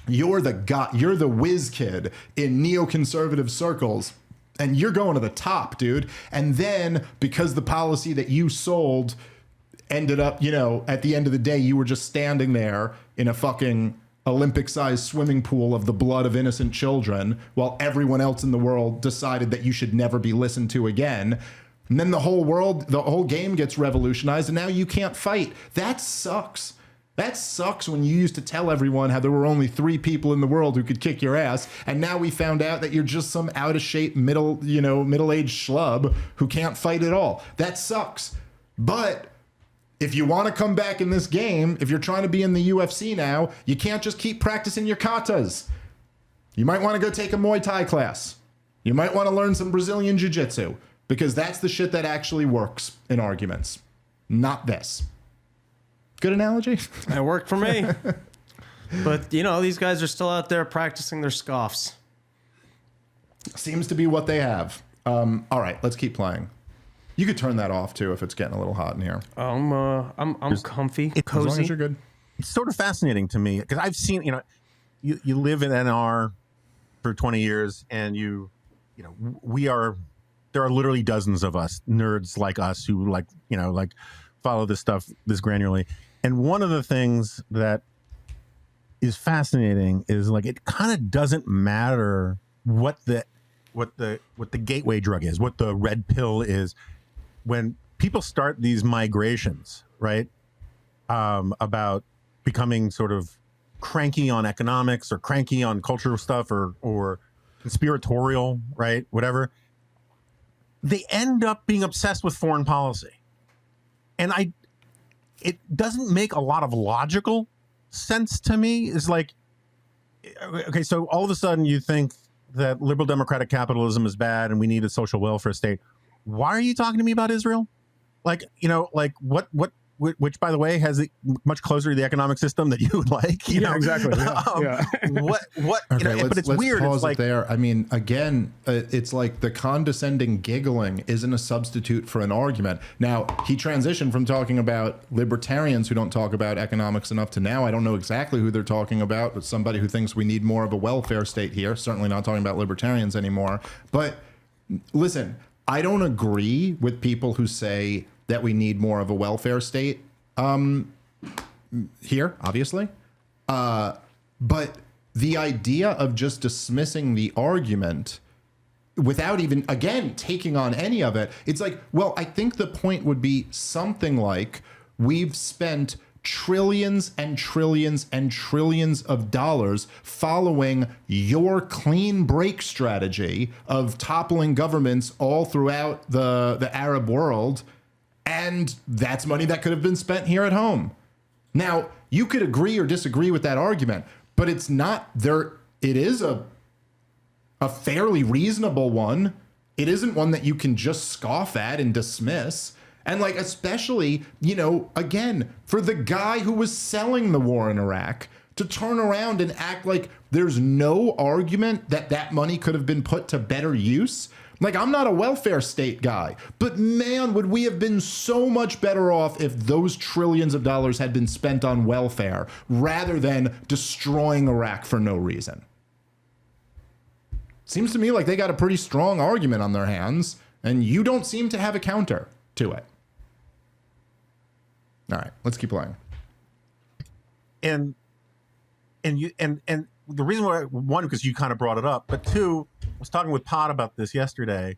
You're the whiz kid in neoconservative circles, and you're going to the top, dude. And then because the policy that you sold ended up, at the end of the day, you were just standing there in a fucking Olympic-sized swimming pool of the blood of innocent children while everyone else in the world decided that you should never be listened to again. And then the whole game gets revolutionized, and now you can't fight. That sucks. That sucks when you used to tell everyone how there were only 3 people in the world who could kick your ass, and now we found out that you're just some out-of-shape middle-aged schlub who can't fight at all. That sucks. But if you want to come back in this game, if you're trying to be in the UFC now, you can't just keep practicing your katas. You might want to go take a Muay Thai class. You might want to learn some Brazilian Jiu-Jitsu, because that's the shit that actually works in arguments, not this. Good analogy? It worked for me. But, these guys are still out there practicing their scoffs. Seems to be what they have. All right, let's keep playing. You could turn that off too if it's getting a little hot in here. I'm comfy, cozy. As long as you're good. It's sort of fascinating to me because I've seen, you live in NR for 20 years, and there are literally dozens of us nerds like us who like follow this stuff this granularly. And one of the things that is fascinating is like it kind of doesn't matter what the gateway drug is, what the red pill is. When people start these migrations, right, about becoming sort of cranky on economics or cranky on cultural stuff or conspiratorial, right, whatever, they end up being obsessed with foreign policy. And it doesn't make a lot of logical sense to me. It's like, okay, so all of a sudden you think that liberal democratic capitalism is bad and we need a social welfare state. Why are you talking to me about Israel? What, which by the way, has it much closer to the economic system that you would like, exactly. Yeah. Okay, but it's let's weird. Pause it's like, it there. I mean, again, it's like the condescending giggling isn't a substitute for an argument. Now, he transitioned from talking about libertarians who don't talk about economics enough to now I don't know exactly who they're talking about, but somebody who thinks we need more of a welfare state here. Certainly not talking about libertarians anymore. But listen, I don't agree with people who say that we need more of a welfare state here, obviously. But the idea of just dismissing the argument without even, again, taking on any of it, it's like, well, I think the point would be something like we've spent trillions and trillions and trillions of dollars following your clean break strategy of toppling governments all throughout the Arab world. And that's money that could have been spent here at home. Now, you could agree or disagree with that argument, but it's not there. It is a fairly reasonable one It isn't one that you can just scoff at and dismiss. And like, especially, you know, again, for the guy who was selling the war in Iraq to turn around and act like there's no argument that that money could have been put to better use. Like, I'm not a welfare state guy, but man, would we have been so much better off if those trillions of dollars had been spent on welfare rather than destroying Iraq for no reason. Seems to me like they got a pretty strong argument on their hands, and you don't seem to have a counter to it. All right, let's keep playing. And the reason why, one, because you kind of brought it up, but two, I was talking with Pod about this yesterday.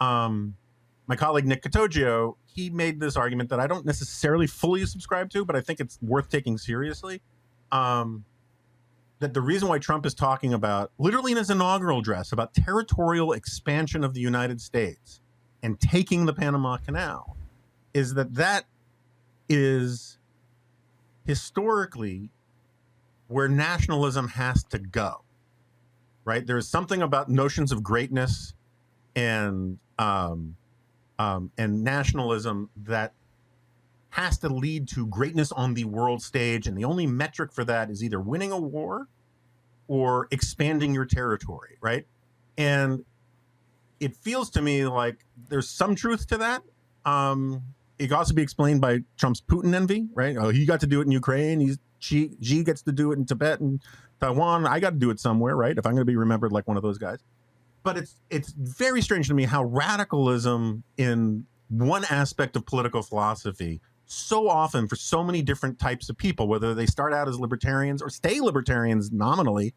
My colleague Nick Catoggio, he made this argument that I don't necessarily fully subscribe to, but I think it's worth taking seriously. That the reason why Trump is talking about, literally in his inaugural address, about territorial expansion of the United States and taking the Panama Canal, is that is historically where nationalism has to go, right? There is something about notions of greatness and nationalism that has to lead to greatness on the world stage, and the only metric for that is either winning a war or expanding your territory, right? And it feels to me like there's some truth to that. It can also be explained by Trump's Putin envy, right? Oh, he got to do it in Ukraine. Xi gets to do it in Tibet and Taiwan. I got to do it somewhere, right? If I'm going to be remembered like one of those guys. But it's very strange to me how radicalism in one aspect of political philosophy so often for so many different types of people, whether they start out as libertarians or stay libertarians nominally,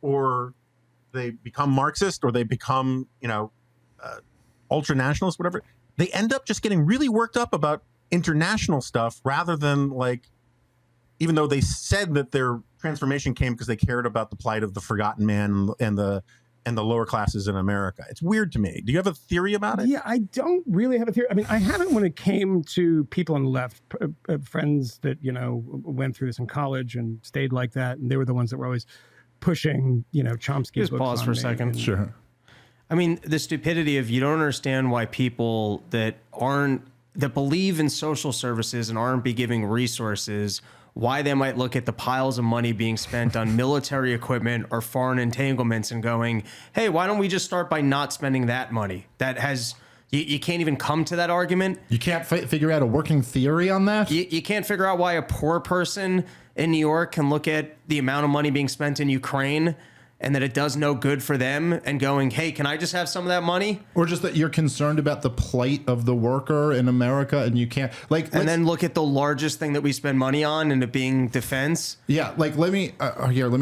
or they become Marxist or they become, ultra nationalist, whatever, they end up just getting really worked up about international stuff rather than, like, even though they said that their transformation came because they cared about the plight of the forgotten man and the lower classes in America. It's weird to me. Do you have a theory about it? Yeah, I don't really have a theory. I mean, I haven't when it came to people on the left, friends that, went through this in college and stayed like that. And they were the ones that were always pushing, Chomsky's books. Just pause for a second. Sure. I mean, the stupidity of, you don't understand why people that believe in social services and aren't be giving resources, why they might look at the piles of money being spent on military equipment or foreign entanglements and going, hey, why don't we just start by not spending that money? That has, you can't even come to that argument. You can't figure out a working theory on that? You can't figure out why a poor person in New York can look at the amount of money being spent in Ukraine and that it does no good for them and going, hey, can I just have some of that money? Or just that you're concerned about the plight of the worker in America and you can't, like, and then look at the largest thing that we spend money on and it being defense. Yeah, like, let me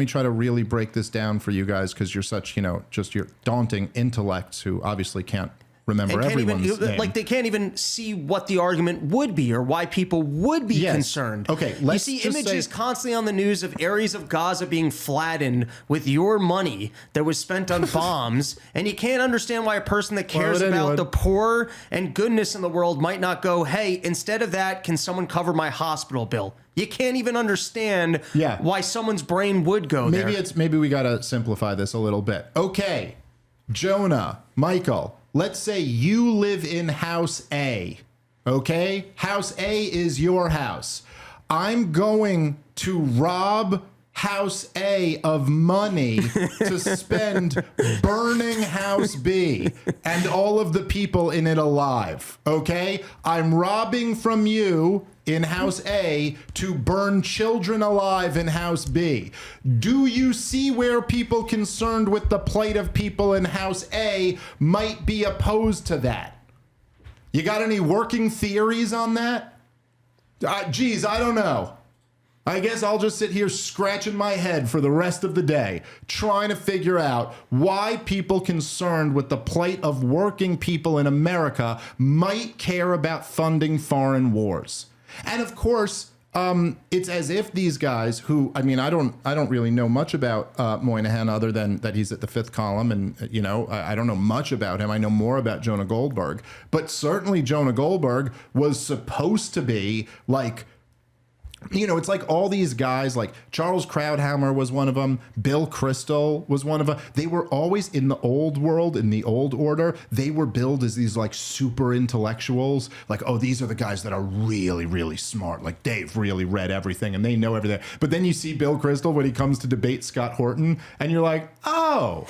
try to really break this down for you guys, because you're such, just your daunting intellects who obviously can't remember everyone's name. Like, they can't even see what the argument would be or why people would be concerned. Okay, you see images constantly on the news of areas of Gaza being flattened with your money that was spent on bombs, and you can't understand why a person that cares about the poor and goodness in the world might not go, hey, instead of that, can someone cover my hospital bill? You can't even understand why someone's brain would go there. Maybe we got to simplify this a little bit. Okay, Jonah, Michael, let's say you live in house A, okay? House A is your house. I'm going to rob house A of money to spend burning house B and all of the people in it alive, okay? I'm robbing from you in house A to burn children alive in house B. Do you see where people concerned with the plight of people in house A might be opposed to that? You got any working theories on that? Geez, I don't know. I guess I'll just sit here scratching my head for the rest of the day, trying to figure out why people concerned with the plight of working people in America might care about funding foreign wars. And of course, it's as if these guys who, I mean, I don't really know much about Moynihan other than that he's at the Fifth Column, and I don't know much about him. I know more about Jonah Goldberg, but certainly Jonah Goldberg was supposed to be like you know, it's like all these guys, like Charles Krauthammer was one of them. Bill Kristol was one of them. They were always in the old world, in the old order. They were billed as these like super intellectuals. Like, oh, these are the guys that are really, really smart. Like they've really read everything and they know everything. But then you see Bill Kristol when he comes to debate Scott Horton and you're like, oh,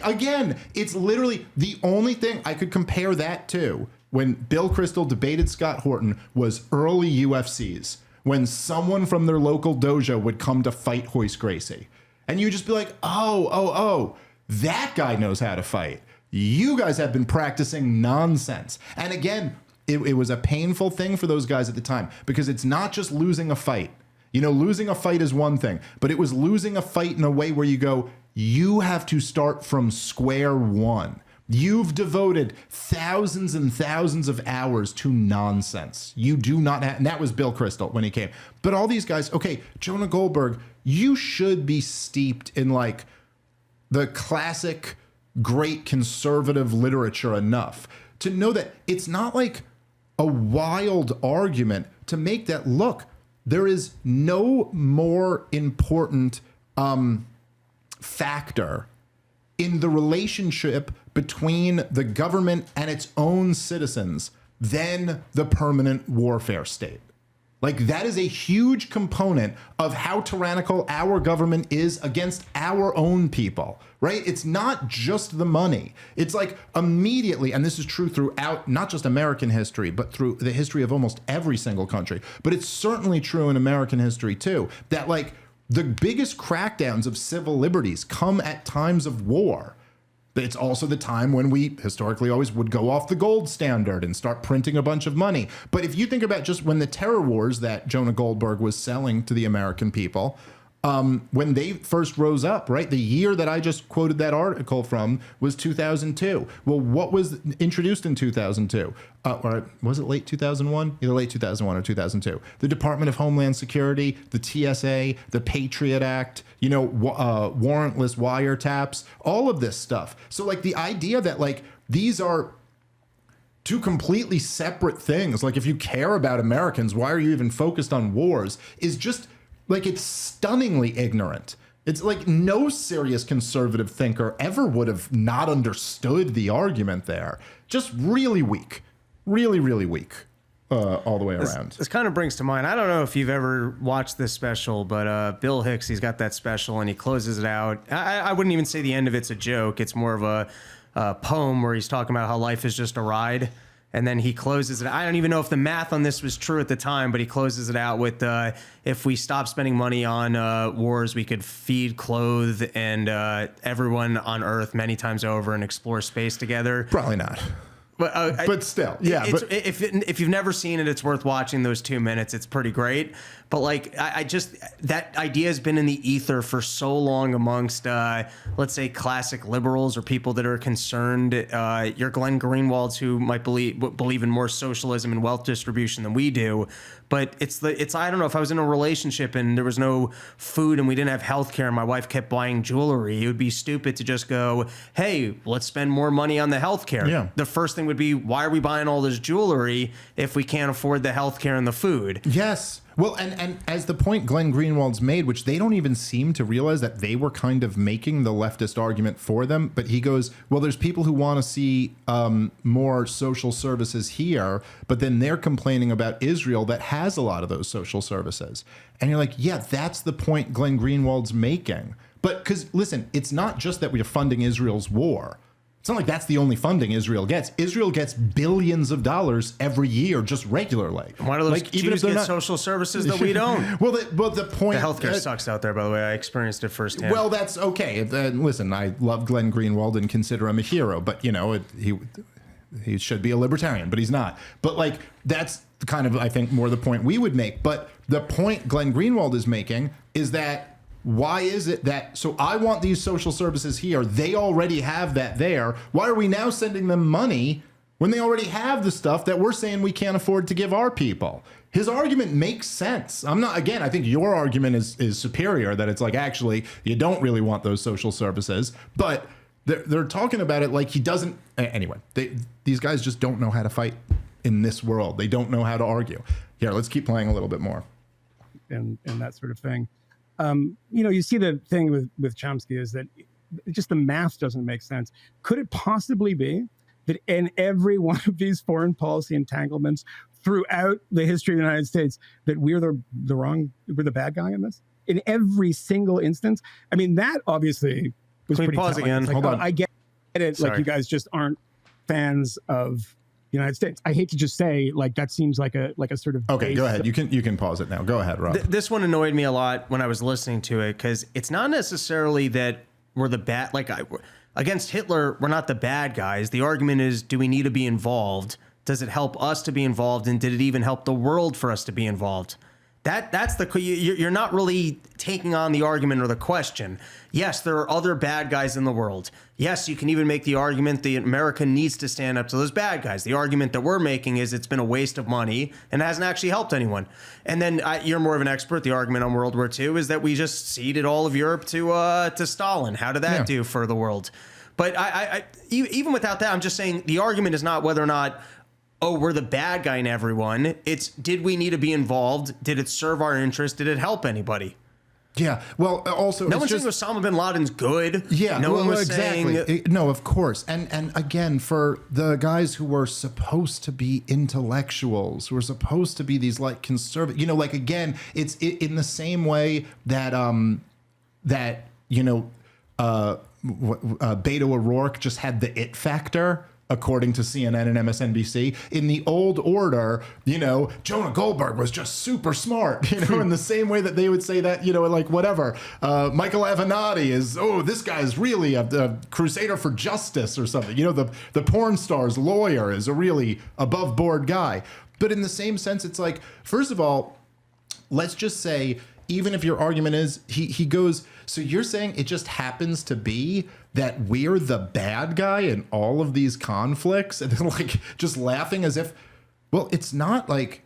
again, it's literally the only thing I could compare that to when Bill Kristol debated Scott Horton was early UFCs. When someone from their local dojo would come to fight Royce Gracie. And you just be like, oh, that guy knows how to fight. You guys have been practicing nonsense. And again, it was a painful thing for those guys at the time because it's not just losing a fight. You know, losing a fight is one thing, but it was losing a fight in a way where you go, you have to start from square one. You've devoted thousands and thousands of hours to nonsense. You do not have, and that was Bill Kristol when he came. But all these guys, okay, Jonah Goldberg, you should be steeped in like the classic great conservative literature enough to know that it's not like a wild argument to make that look. There is no more important factor in the relationship between the government and its own citizens than the permanent warfare state. Like that is a huge component of how tyrannical our government is against our own people, right? It's not just the money. It's like immediately, and this is true throughout not just American history, but through the history of almost every single country, but it's certainly true in American history too, that like the biggest crackdowns of civil liberties come at times of war. It's also the time when we historically always would go off the gold standard and start printing a bunch of money. But if you think about just when the terror wars that Jonah Goldberg was selling to the American people, when they first rose up, right? The year that I just quoted that article from was 2002. Well, what was introduced in 2002? Or was it late 2001? Either late 2001 or 2002. The Department of Homeland Security, the TSA, the Patriot Act, you know, warrantless wiretaps, all of this stuff. So like the idea that like these are two completely separate things. Like if you care about Americans, why are you even focused on wars? Is just like, it's stunningly ignorant. It's like no serious conservative thinker ever would have not understood the argument there. Just really weak, really, really weak all the way around. This kind of brings to mind, I don't know if you've ever watched this special, but Bill Hicks, he's got that special and he closes it out. I wouldn't even say the end of it's a joke. It's more of a poem where he's talking about how life is just a ride. And then he closes it. I don't even know if the math on this was true at the time, but he closes it out with, if we stop spending money on wars, we could feed, clothe, and everyone on Earth many times over and explore space together. Probably not. But still, yeah. If you've never seen it, it's worth watching those 2 minutes. It's pretty great. But like, I just, that idea has been in the ether for so long amongst, let's say, classic liberals or people that are concerned. Your Glenn Greenwalds, who might believe in more socialism and wealth distribution than we do. But it's I don't know, if I was in a relationship and there was no food and we didn't have health care and my wife kept buying jewelry, it would be stupid to just go, hey, let's spend more money on the health care. Yeah. The first thing would be, why are we buying all this jewelry if we can't afford the health care and the food? Yes. Well, and as the point Glenn Greenwald's made, which they don't even seem to realize that they were kind of making the leftist argument for them, but he goes, well, there's people who want to see more social services here, but then they're complaining about Israel that has a lot of those social services. And you're like, yeah, that's the point Glenn Greenwald's making. But because, listen, it's not just that we are funding Israel's war. It's not like that's the only funding Israel gets. Israel gets billions of dollars every year, just regularly. Why do those Jews get social services that we don't? Well, the point... The healthcare sucks out there, by the way. I experienced it firsthand. Well, that's okay. Listen, I love Glenn Greenwald and consider him a hero, but, you know, he should be a libertarian, but he's not. But, like, that's kind of, I think, more the point we would make. But the point Glenn Greenwald is making is that why is it that, so I want these social services here, they already have that there, why are we now sending them money when they already have the stuff that we're saying we can't afford to give our people? His argument makes sense. I think your argument is superior, that it's like, actually, you don't really want those social services, but they're talking about it like he doesn't, anyway, these guys just don't know how to fight in this world. They don't know how to argue. Here, let's keep playing a little bit more. and that sort of thing. You see the thing with Chomsky is that just the math doesn't make sense. Could it possibly be that in every one of these foreign policy entanglements throughout the history of the United States, that we're the bad guy in this? In every single instance? I mean, that obviously was pretty pause telling. again? Like, Hold on. I get it. Sorry. Like, you guys just aren't fans of the United States. I hate to just say, like, that seems like a sort of okay. Go ahead. You can pause it now. Go ahead, Rob. This one annoyed me a lot when I was listening to it, because it's not necessarily that we're the bad. Against Hitler, we're not the bad guys. The argument is, do we need to be involved? Does it help us to be involved, and did it even help the world for us to be involved? That's you're not really taking on the argument or the question. Yes, there are other bad guys in the world. Yes, you can even make the argument that America needs to stand up to those bad guys. The argument that we're making is it's been a waste of money and hasn't actually helped anyone. And then you're more of an expert. The argument on World War II is that we just ceded all of Europe to Stalin. How did that do for the world? But I even without that, I'm just saying the argument is not whether or not, oh, we're the bad guy in everyone. It's, did we need to be involved? Did it serve our interest? Did it help anybody? Yeah. Well, also, no one's saying Osama bin Laden's good. Yeah. No one was exactly. saying. No, of course. And again, for the guys who were supposed to be intellectuals, who were supposed to be these like conservative, again, it's in the same way that Beto O'Rourke just had the it factor, according to CNN and MSNBC. In the old order, Jonah Goldberg was just super smart, in the same way that they would say that, whatever. Michael Avenatti is, this guy's really a crusader for justice or something. The porn star's lawyer is a really above board guy. But in the same sense, it's like, first of all, let's just say, even if your argument is, he goes, so you're saying it just happens to be that we're the bad guy in all of these conflicts? And then just laughing as if, well, it's not like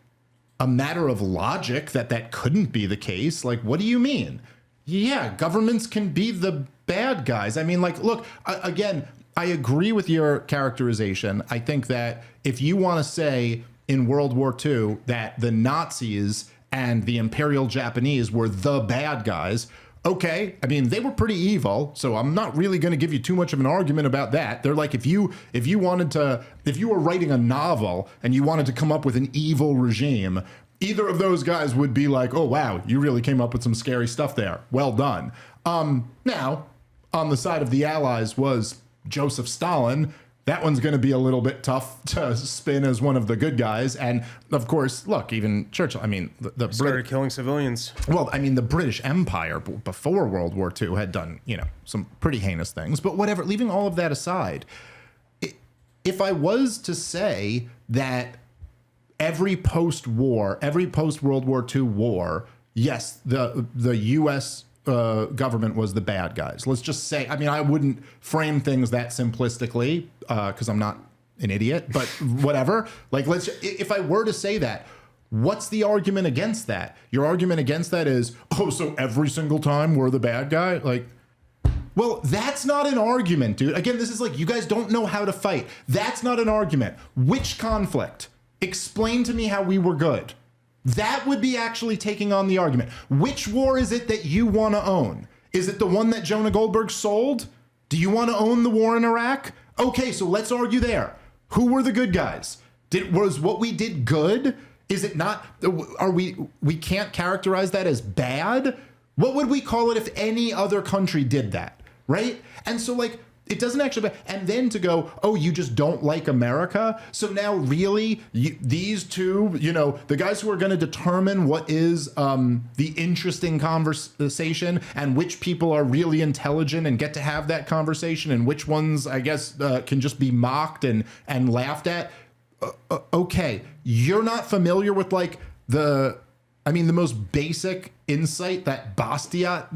a matter of logic that couldn't be the case. Like, what do you mean? Yeah, governments can be the bad guys. I mean, look, again, I agree with your characterization. I think that if you want to say in World War II that the Nazis and the Imperial Japanese were the bad guys, okay, I mean, they were pretty evil, so I'm not really going to give you too much of an argument about that. They're like, if you were writing a novel and you wanted to come up with an evil regime, either of those guys would be like, oh, wow, you really came up with some scary stuff there. Well done. Now, on the side of the Allies was Joseph Stalin. That one's going to be a little bit tough to spin as one of the good guys. And of course, look, even Churchill, I mean, the started killing civilians. Well, I mean, the British Empire before World War II had done, some pretty heinous things. But whatever, leaving all of that aside, if I was to say that every post-World War II war, yes, the U.S. Government was the bad guys. Let's just say, I mean, I wouldn't frame things that simplistically because I'm not an idiot, but whatever. If I were to say that, what's the argument against that? Your argument against that is, so every single time we're the bad guy? Well, that's not an argument, dude. Again, this is you guys don't know how to fight. That's not an argument. Which conflict? Explain to me how we were good. That would be actually taking on the argument. Which war is it that you want to own? Is it the one that Jonah Goldberg sold? Do you want to own the war in Iraq? Okay, so let's argue there. Who were the good guys? Was what we did good? Is it not? We can't characterize that as bad? What would we call it if any other country did that, right? And so it doesn't actually, and then to go, you just don't like America? So now really, these two, the guys who are going to determine what is the interesting conversation and which people are really intelligent and get to have that conversation and which ones, I guess, can just be mocked and laughed at. Okay, you're not familiar with the most basic insight that Bastiat,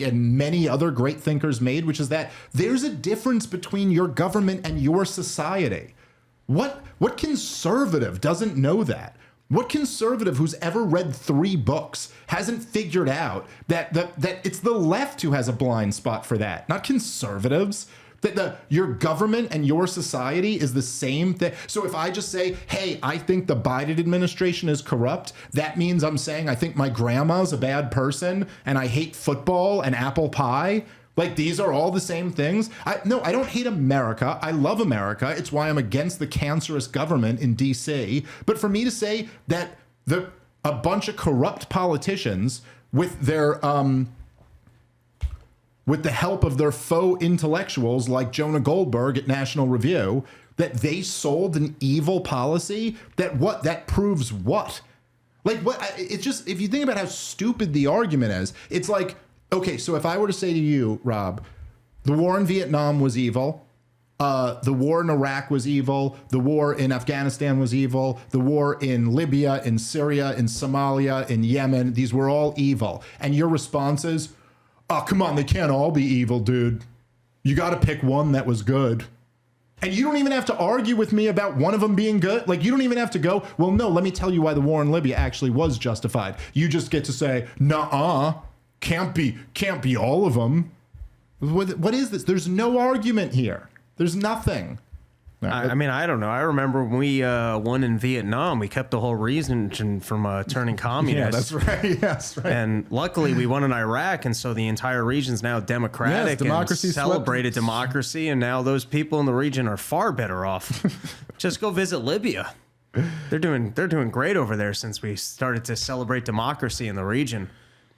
and many other great thinkers made, which is that there's a difference between your government and your society. What conservative doesn't know that? What conservative who's ever read 3 books hasn't figured out that it's the left who has a blind spot for that, not conservatives? That your government and your society is the same thing. So if I just say, hey, I think the Biden administration is corrupt, that means I'm saying I think my grandma's a bad person and I hate football and apple pie. Like, these are all the same things. No, I don't hate America. I love America. It's why I'm against the cancerous government in DC. But for me to say that a bunch of corrupt politicians with their with the help of their faux intellectuals like Jonah Goldberg at National Review, that they sold an evil policy, that proves what? Like, what? It's just, if you think about how stupid the argument is, it's like, okay, so if I were to say to you, Rob, the war in Vietnam was evil, the war in Iraq was evil, the war in Afghanistan was evil, the war in Libya, in Syria, in Somalia, in Yemen, these were all evil. And your response is, oh, come on, they can't all be evil, dude. You got to pick one that was good. And you don't even have to argue with me about one of them being good. Like, you don't even have to go, well, no, let me tell you why the war in Libya actually was justified. You just get to say, nuh-uh, can't be all of them. What is this? There's no argument here. There's nothing. I mean, I don't know. I remember when we won in Vietnam, we kept the whole region from turning communist. Yeah, that's right. Yeah, that's right. And luckily, we won in Iraq, and so the entire region's now democratic. Yes, democracy and celebrated democracy, and now those people in the region are far better off. Just go visit Libya. They're doing great over there since we started to celebrate democracy in the region.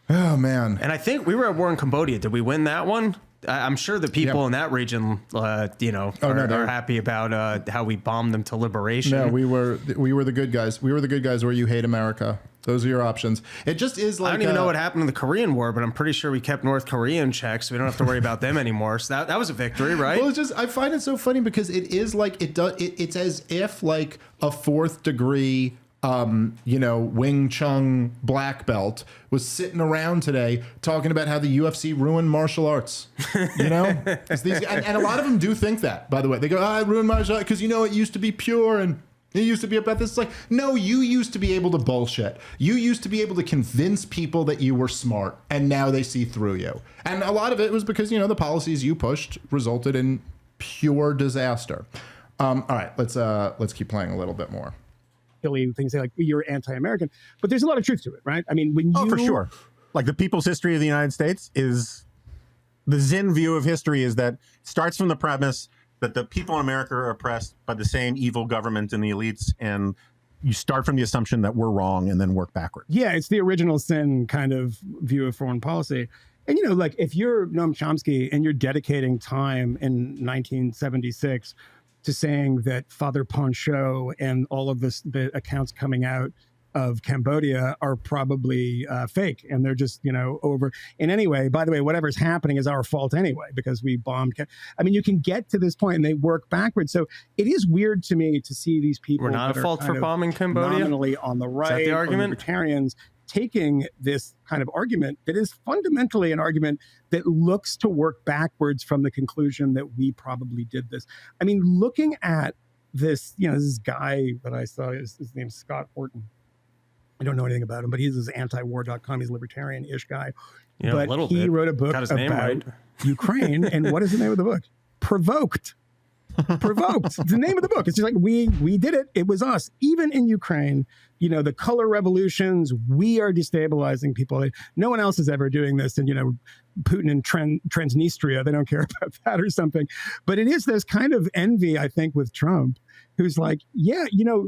Oh man! And I think we were at war in Cambodia. Did we win that one? I'm sure the people in that region, are happy about how we bombed them to liberation. No, we were the good guys. We were the good guys where you hate America. Those are your options. It just is like, I don't even know what happened in the Korean War, but I'm pretty sure we kept North Korea in check, so we don't have to worry about them anymore. So that was a victory, right? Well, it's just, I find it so funny because it is like, it's as if like a 4th degree Wing Chun black belt was sitting around today talking about how the UFC ruined martial arts. And a lot of them do think that, by the way. They go, I ruined martial arts because, it used to be pure and it used to be about this. It's like, no, you used to be able to bullshit. You used to be able to convince people that you were smart, and now they see through you. And a lot of it was because, the policies you pushed resulted in pure disaster. All right, let's keep playing a little bit more. Things like you're anti-American, but there's a lot of truth to it, right? I mean, for sure. Like the people's history of the United States is the Zen view of history is that it starts from the premise that the people in America are oppressed by the same evil government and the elites, and you start from the assumption that we're wrong and then work backwards. Yeah, it's the original sin kind of view of foreign policy. And, like if you're Noam Chomsky and you're dedicating time in 1976 to saying that Father Poncho and all of the accounts coming out of Cambodia are probably fake, and they're just, over. And anyway, by the way, whatever's happening is our fault anyway, because we bombed. I mean, you can get to this point and they work backwards. So it is weird to me to see these people. We're not at fault for bombing Cambodia? Nominally on the right, is that the argument? Libertarians taking this kind of argument that is fundamentally an argument that looks to work backwards from the conclusion that we probably did this. I mean, looking at this, this guy that I saw, his name's Scott Horton. I don't know anything about him, but he's this anti-war.com. He's a libertarian-ish guy. But he wrote a book about Ukraine. And what is the name of the book? Provoked. It's the name of the book. It's just like, we did it. It was us. Even in Ukraine, the color revolutions, we are destabilizing people. No one else is ever doing this. And, Putin and Transnistria, they don't care about that or something. But it is this kind of envy, I think, with Trump, who's like, yeah,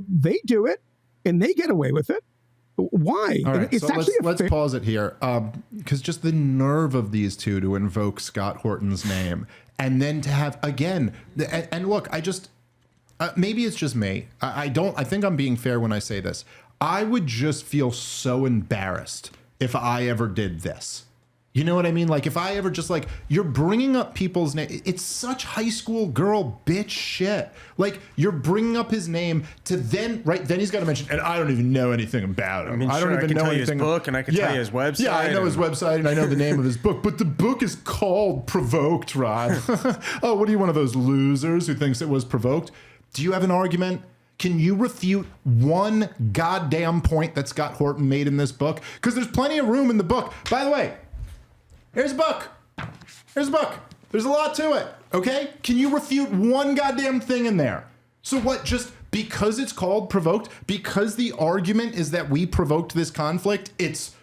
they do it and they get away with it. Why? All right, so let's pause it here, because just the nerve of these two to invoke Scott Horton's name, and then to have again, and look, I just maybe it's just me. I think I'm being fair when I say this. I would just feel so embarrassed if I ever did this. You know what I mean? Like if I ever just like, you're bringing up people's name. It's such high school girl bitch shit. Like you're bringing up his name to then he's got to mention, and I don't even know anything about him. I mean, I don't even know anything. His book, and I can tell you his website. Yeah, I know his website and I know the name of his book, but the book is called Provoked, Rod. Oh, what are you, one of those losers who thinks it was provoked? Do you have an argument? Can you refute one goddamn point that Scott Horton made in this book? Because there's plenty of room in the book. By the way, here's a book. There's a lot to it. Okay? Can you refute one goddamn thing in there? So what, just because it's called provoked, because the argument is that we provoked this conflict, it's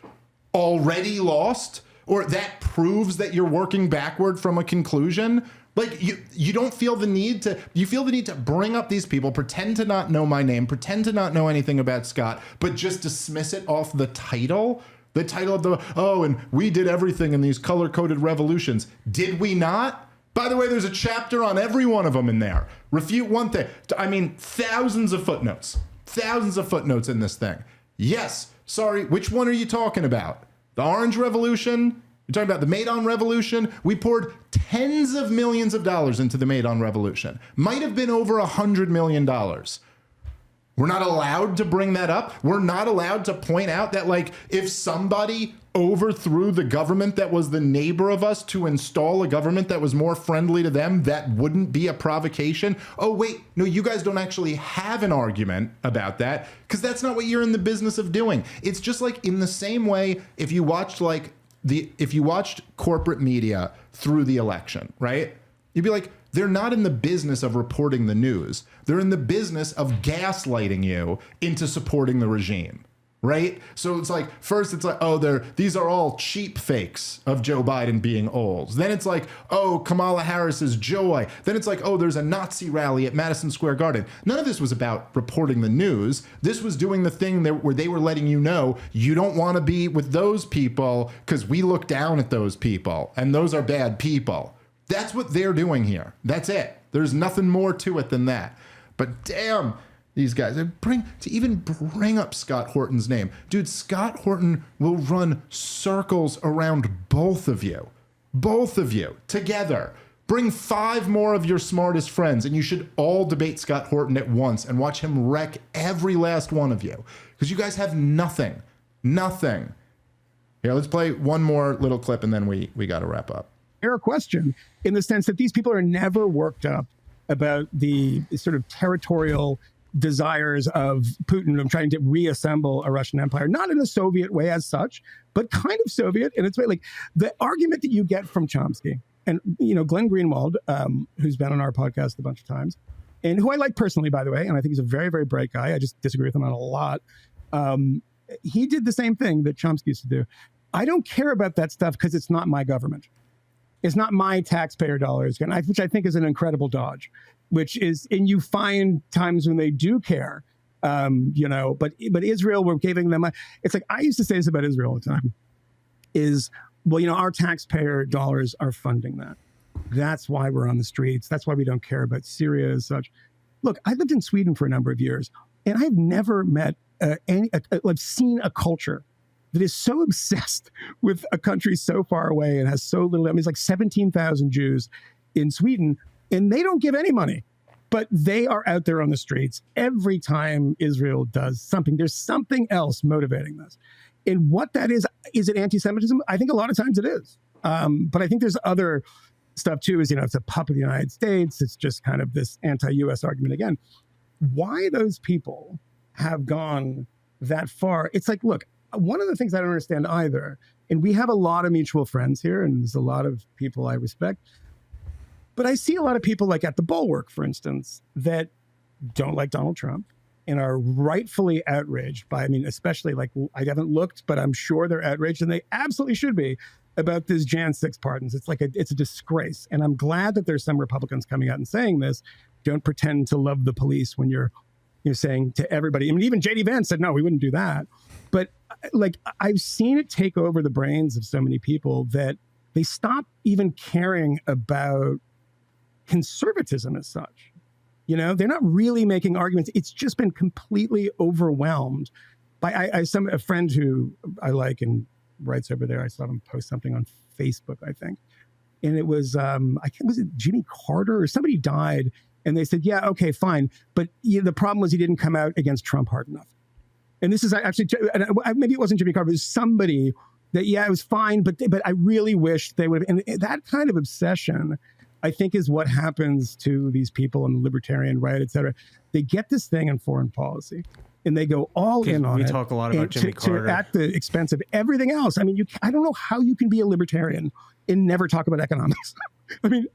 already lost? Or that proves that you're working backward from a conclusion? Like, you don't feel the need to, you feel the need to bring up these people, pretend to not know my name, pretend to not know anything about Scott, but just dismiss it off the title? The title of the, oh, and we did everything in these color-coded revolutions. Did we not? By the way, there's a chapter on every one of them in there. Refute one thing. I mean, thousands of footnotes in this thing. Yes, sorry, which one are you talking about? The Orange Revolution? You're talking about the Maidan Revolution? We poured tens of millions of dollars into the Maidan Revolution. Might have been over $100 million. We're not allowed to bring that up. We're not allowed to point out that, like, if somebody overthrew the government that was the neighbor of us to install a government that was more friendly to them, that wouldn't be a provocation. Oh, wait, no, you guys don't actually have an argument about that, because that's not what you're in the business of doing. It's just like, in the same way, if you watched corporate media through the election, right? You'd be like, they're not in the business of reporting the news. They're in the business of gaslighting you into supporting the regime, right? So it's like, first it's like, oh, these are all cheap fakes of Joe Biden being old. Then it's like, oh, Kamala Harris is joy. Then it's like, oh, there's a Nazi rally at Madison Square Garden. None of this was about reporting the news. This was doing the thing where they were letting you know you don't want to be with those people because we look down at those people and those are bad people. That's what they're doing here. That's it. There's nothing more to it than that. But damn, these guys, even bring up Scott Horton's name. Dude, Scott Horton will run circles around both of you together. Bring 5 more of your smartest friends and you should all debate Scott Horton at once and watch him wreck every last one of you. Because you guys have nothing. Here, let's play one more little clip and then we got to wrap up. Fair question, in the sense that these people are never worked up about the sort of territorial desires of Putin of trying to reassemble a Russian empire, not in a Soviet way as such, but kind of Soviet in its way. Like the argument that you get from Chomsky and, Glenn Greenwald, who's been on our podcast a bunch of times and who I like personally, by the way, and I think he's a very, very bright guy. I just disagree with him on a lot. He did the same thing that Chomsky used to do. I don't care about that stuff because it's not my government. It's not my taxpayer dollars, which I think is an incredible dodge, and you find times when they do care, but Israel, we're giving them, it's like, I used to say this about Israel all the time, our taxpayer dollars are funding that. That's why we're on the streets. That's why we don't care about Syria as such. Look, I lived in Sweden for a number of years, and I've never met I've seen a culture that is so obsessed with a country so far away and has so little. I mean, it's like 17,000 Jews in Sweden, and they don't give any money, but they are out there on the streets every time Israel does something. There's something else motivating this. And what that is it anti-Semitism? I think a lot of times it is. But I think there's other stuff too, it's a puppet of the United States. It's just kind of this anti-US argument again. Why those people have gone that far? It's like, look, one of the things I don't understand either, and we have a lot of mutual friends here, and there's a lot of people I respect, but I see a lot of people like at the Bulwark, for instance, that don't like Donald Trump and are rightfully outraged by, especially I haven't looked, but I'm sure they're outraged, and they absolutely should be, about this Jan 6 pardons. It's it's a disgrace. And I'm glad that there's some Republicans coming out and saying this. Don't pretend to love the police when you're saying to everybody. Even J.D. Vance said, no, we wouldn't do that. But I've seen it take over the brains of so many people that they stop even caring about conservatism as such. They're not really making arguments. It's just been completely overwhelmed by a friend who I like and writes over there. I saw him post something on Facebook, I think. And it was, was it Jimmy Carter or somebody died? And they said, yeah, okay, fine. But the problem was he didn't come out against Trump hard enough. And this is actually, maybe it wasn't Jimmy Carter, it was somebody that, yeah, it was fine, but I really wish they would have. And that kind of obsession I think is what happens to these people in the libertarian right, et cetera. They get this thing in foreign policy and they go all in on it. We talk a lot about Jimmy Carter. At the expense of everything else. I mean, I don't know how you can be a libertarian and never talk about economics. I mean,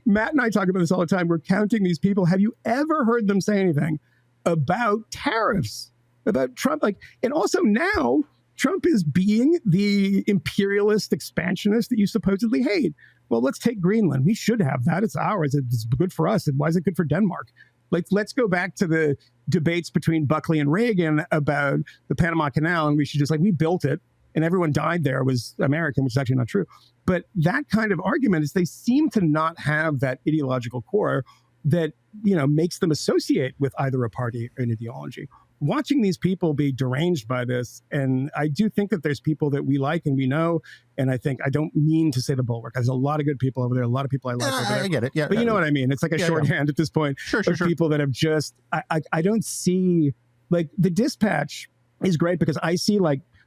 Matt and I talk about this all the time. We're counting these people. Have you ever heard them say anything about tariffs, about Trump? And also now Trump is being the imperialist expansionist that you supposedly hate. Well, let's take Greenland. We should have that. It's ours. It's good for us. And why is it good for Denmark? Let's go back to the debates between Buckley and Reagan about the Panama Canal. And we should just we built it and everyone died there was American, which is actually not true. But that kind of argument is they seem to not have that ideological core that, makes them associate with either a party or an ideology. Watching these people be deranged by this, and I do think that there's people that we like and we know, and I don't mean to say the bulwark. There's a lot of good people over there, a lot of people I like over there. I get it, yeah. But you know what I mean? It's like a shorthand at this point. Sure. People that have just, I don't see, the Dispatch is great because I see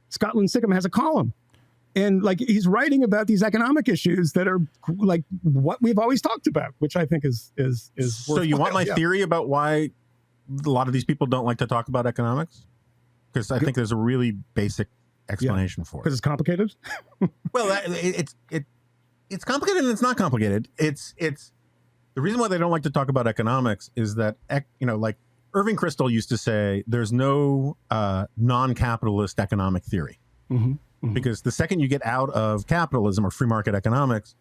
Scotland Sickham has a column. And he's writing about these economic issues that are what we've always talked about, which I think is So you want my theory about why a lot of these people don't like to talk about economics? Because I think there's a really basic explanation for it. Because it's complicated? Well, it's complicated and it's not complicated. It's the reason why they don't like to talk about economics is that, Irving Kristol used to say, there's no non-capitalist economic theory. Mm-hmm. Mm-hmm. Because the second you get out of capitalism or free market economics,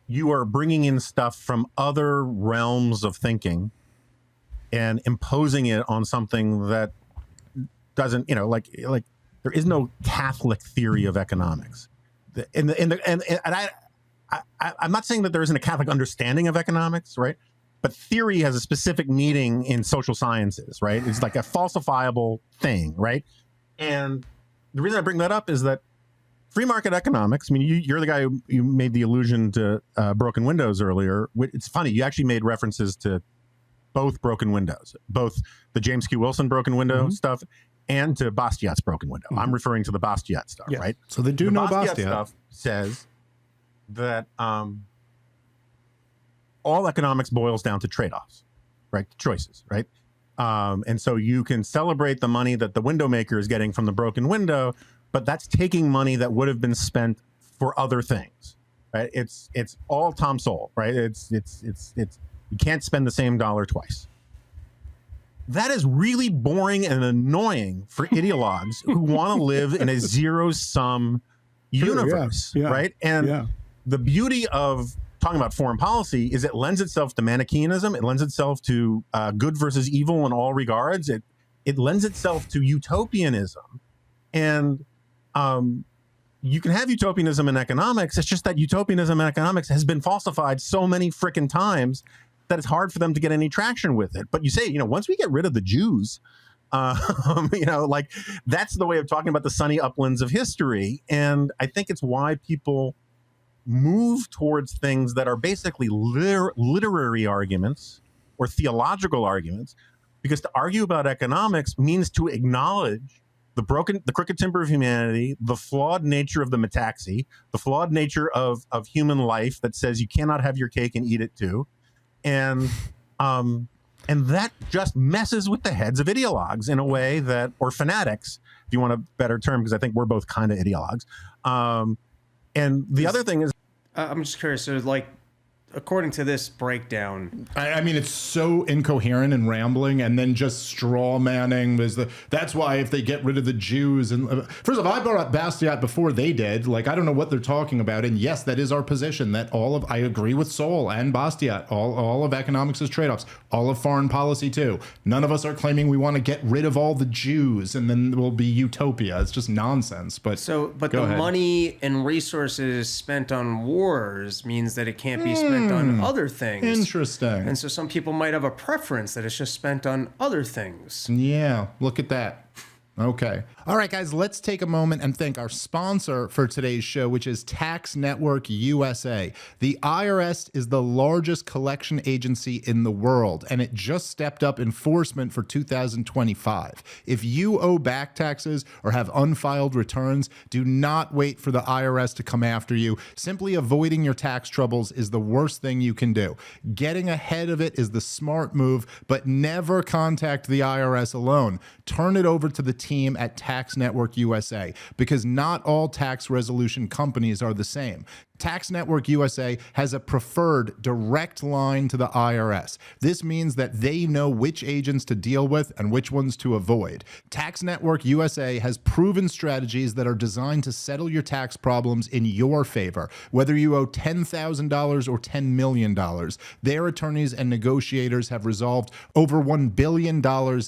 you are bringing in stuff from other realms of thinking and imposing it on something that doesn't, there is no Catholic theory of economics. I'm not saying that there isn't a Catholic understanding of economics, right? But theory has a specific meaning in social sciences, right? It's like a falsifiable thing, right? And the reason I bring that up is that free market economics, I mean, you're the guy who you made the allusion to broken windows earlier. It's funny, you actually made references to both broken windows, both the James Q. Wilson broken window stuff and to Bastiat's broken window. I'm referring to the Bastiat stuff, right? So they do know Bastiat. Stuff says that all economics boils down to trade-offs, right? Choices, right? And so you can celebrate the money that the window maker is getting from the broken window, but that's taking money that would have been spent for other things, right? It's all Tom Sowell, right? It's you can't spend the same dollar twice. That is really boring and annoying for ideologues who want to live in a zero-sum universe, right? And the beauty of talking about foreign policy is it lends itself to Manichaeanism. It lends itself to good versus evil in all regards. It lends itself to utopianism. And you can have utopianism in economics. It's just that utopianism in economics has been falsified so many frickin' times that it's hard for them to get any traction with it. But you say, once we get rid of the Jews, that's the way of talking about the sunny uplands of history. And I think it's why people move towards things that are basically literary arguments or theological arguments, because to argue about economics means to acknowledge the crooked timber of humanity, the flawed nature of the metaxy, the flawed nature of human life that says you cannot have your cake and eat it too. And that just messes with the heads of ideologues in a way that, or fanatics, if you want a better term, because I think we're both kind of ideologues. And the other thing is, I'm just curious. So, according to this breakdown, I mean, it's so incoherent and rambling, and then just straw manning that's why if they get rid of the Jews, and first of all, I brought up Bastiat before they did. I don't know what they're talking about, and yes, that is our position. That I agree with Sowell and Bastiat. All of economics is trade-offs. All of foreign policy too. None of us are claiming we want to get rid of all the Jews, and then there will be utopia. It's just nonsense. But the money and resources spent on wars means that it can't be spent on other things. Interesting. And so some people might have a preference that it's just spent on other things. Yeah, look at that. Okay. All right, guys, let's take a moment and thank our sponsor for today's show, which is Tax Network USA. The IRS is the largest collection agency in the world, and it just stepped up enforcement for 2025. If you owe back taxes or have unfiled returns, do not wait for the IRS to come after you. Simply avoiding your tax troubles is the worst thing you can do. Getting ahead of it is the smart move, but never contact the IRS alone. Turn it over to the team at Tax Network USA, because not all tax resolution companies are the same. Tax Network USA has a preferred direct line to the IRS. This means that they know which agents to deal with and which ones to avoid. Tax Network USA has proven strategies that are designed to settle your tax problems in your favor. Whether you owe $10,000 or $10 million, their attorneys and negotiators have resolved over $1 billion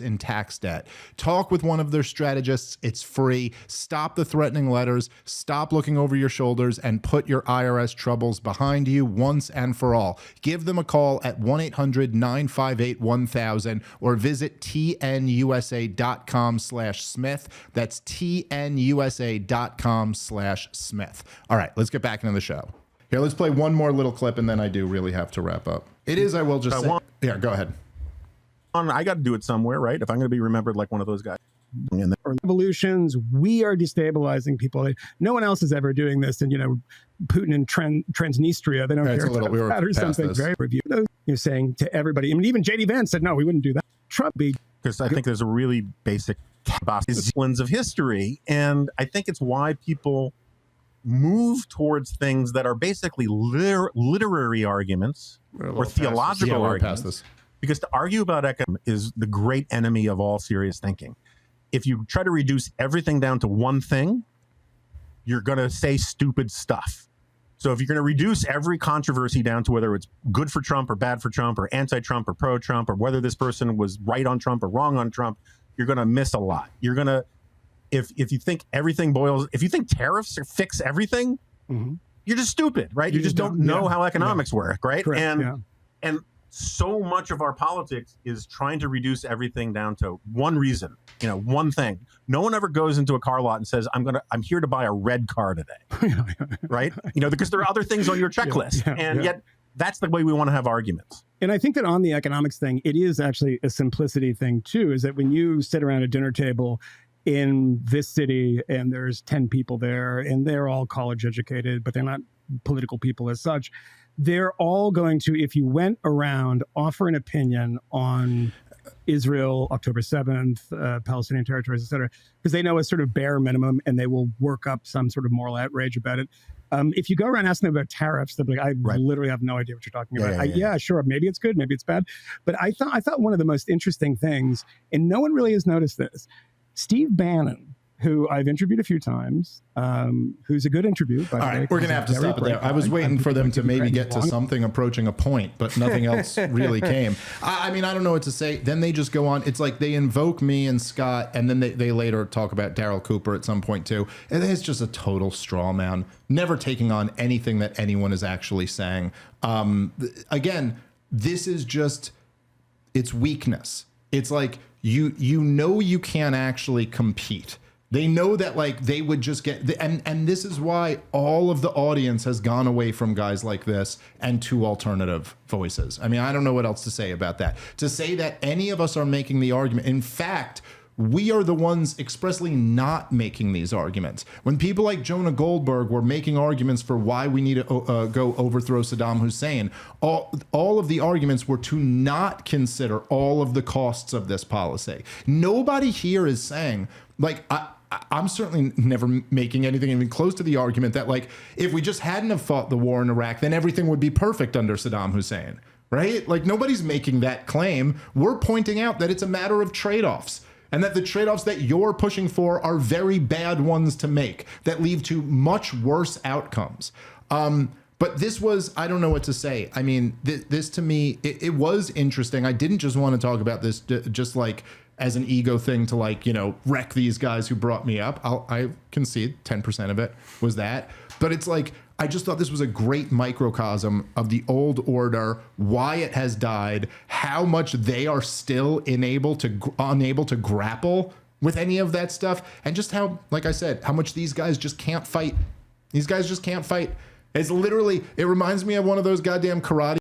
in tax debt. Talk with one of their strategists. It's free. Stop the threatening letters, stop looking over your shoulders, and put your IRS troubles behind you once and for all. Give them a call at 1-800-958-1000 or visit tnusa.com/Smith. That's tnusa.com/Smith. All right, let's get back into the show. Here, let's play one more little clip, and then I do really have to wrap up. It is, I will just say. Yeah, go ahead. I got to do it somewhere, right? If I'm going to be remembered like one of those guys. Or revolutions, we are destabilizing people. No one else is ever doing this. And, Putin and Transnistria, they don't care about that or something. Very review. You're saying to everybody, I mean, even J.D. Vance said, no, we wouldn't do that. Trump be. Because I think there's a really basic disciplines of history. And I think it's why people move towards things that are basically literary arguments or theological arguments. Because to argue about economics is the great enemy of all serious thinking. If you try to reduce everything down to one thing, you're going to say stupid stuff. So if you're going to reduce every controversy down to whether it's good for Trump or bad for Trump or anti-Trump or pro-Trump or whether this person was right on Trump or wrong on Trump, you're going to miss a lot. You're going to, if you think everything if you think tariffs fix everything, you're just stupid, right? You just don't know how economics work, right? Correct, and so much of our politics is trying to reduce everything down to one reason, one thing. No one ever goes into a car lot and says, I'm here to buy a red car today, right? Because there are other things on your checklist. Yet that's the way we want to have arguments. And I think that on the economics thing, it is actually a simplicity thing too, is that when you sit around a dinner table in this city and there's 10 people there and they're all college educated, but they're not political people as such, they're all going to, if you went around, offer an opinion on Israel, October 7th, Palestinian territories, et cetera, because they know a sort of bare minimum and they will work up some sort of moral outrage about it. If you go around asking them about tariffs, they'll be like, I literally have no idea what you're talking about. Yeah, sure. Maybe it's good. Maybe it's bad. But I thought one of the most interesting things, and no one really has noticed this, Steve Bannon, who I've interviewed a few times, who's a good interview. All right, we're going to have to stop it there. I was waiting for them to maybe get to something approaching a point, but nothing else really came. I mean, I don't know what to say. Then they just go on. It's like they invoke me and Scott, and then they later talk about Darryl Cooper at some point too. And it's just a total straw man, never taking on anything that anyone is actually saying. Again, this is just, it's weakness. It's like, you can't actually compete. They know that they would just get, and this is why all of the audience has gone away from guys like this and to alternative voices. I mean, I don't know what else to say about that. To say that any of us are making the argument, in fact, we are the ones expressly not making these arguments. When people like Jonah Goldberg were making arguments for why we need to go overthrow Saddam Hussein, all of the arguments were to not consider all of the costs of this policy. Nobody here is saying, I'm certainly never making anything even close to the argument that if we just hadn't have fought the war in Iraq, then everything would be perfect under Saddam Hussein, right? Nobody's making that claim. We're pointing out that it's a matter of trade-offs, and that the trade-offs that you're pushing for are very bad ones to make that lead to much worse outcomes. But this was, I don't know what to say. I mean, this to me, it was interesting. I didn't just want to talk about this just as an ego thing to wreck these guys who brought me up. I concede 10% of it was that. But it's I just thought this was a great microcosm of the old order, why it has died, how much they are still unable to grapple with any of that stuff, and just how, like I said, how much these guys just can't fight. These guys just can't fight. It's literally, it reminds me of one of those goddamn karate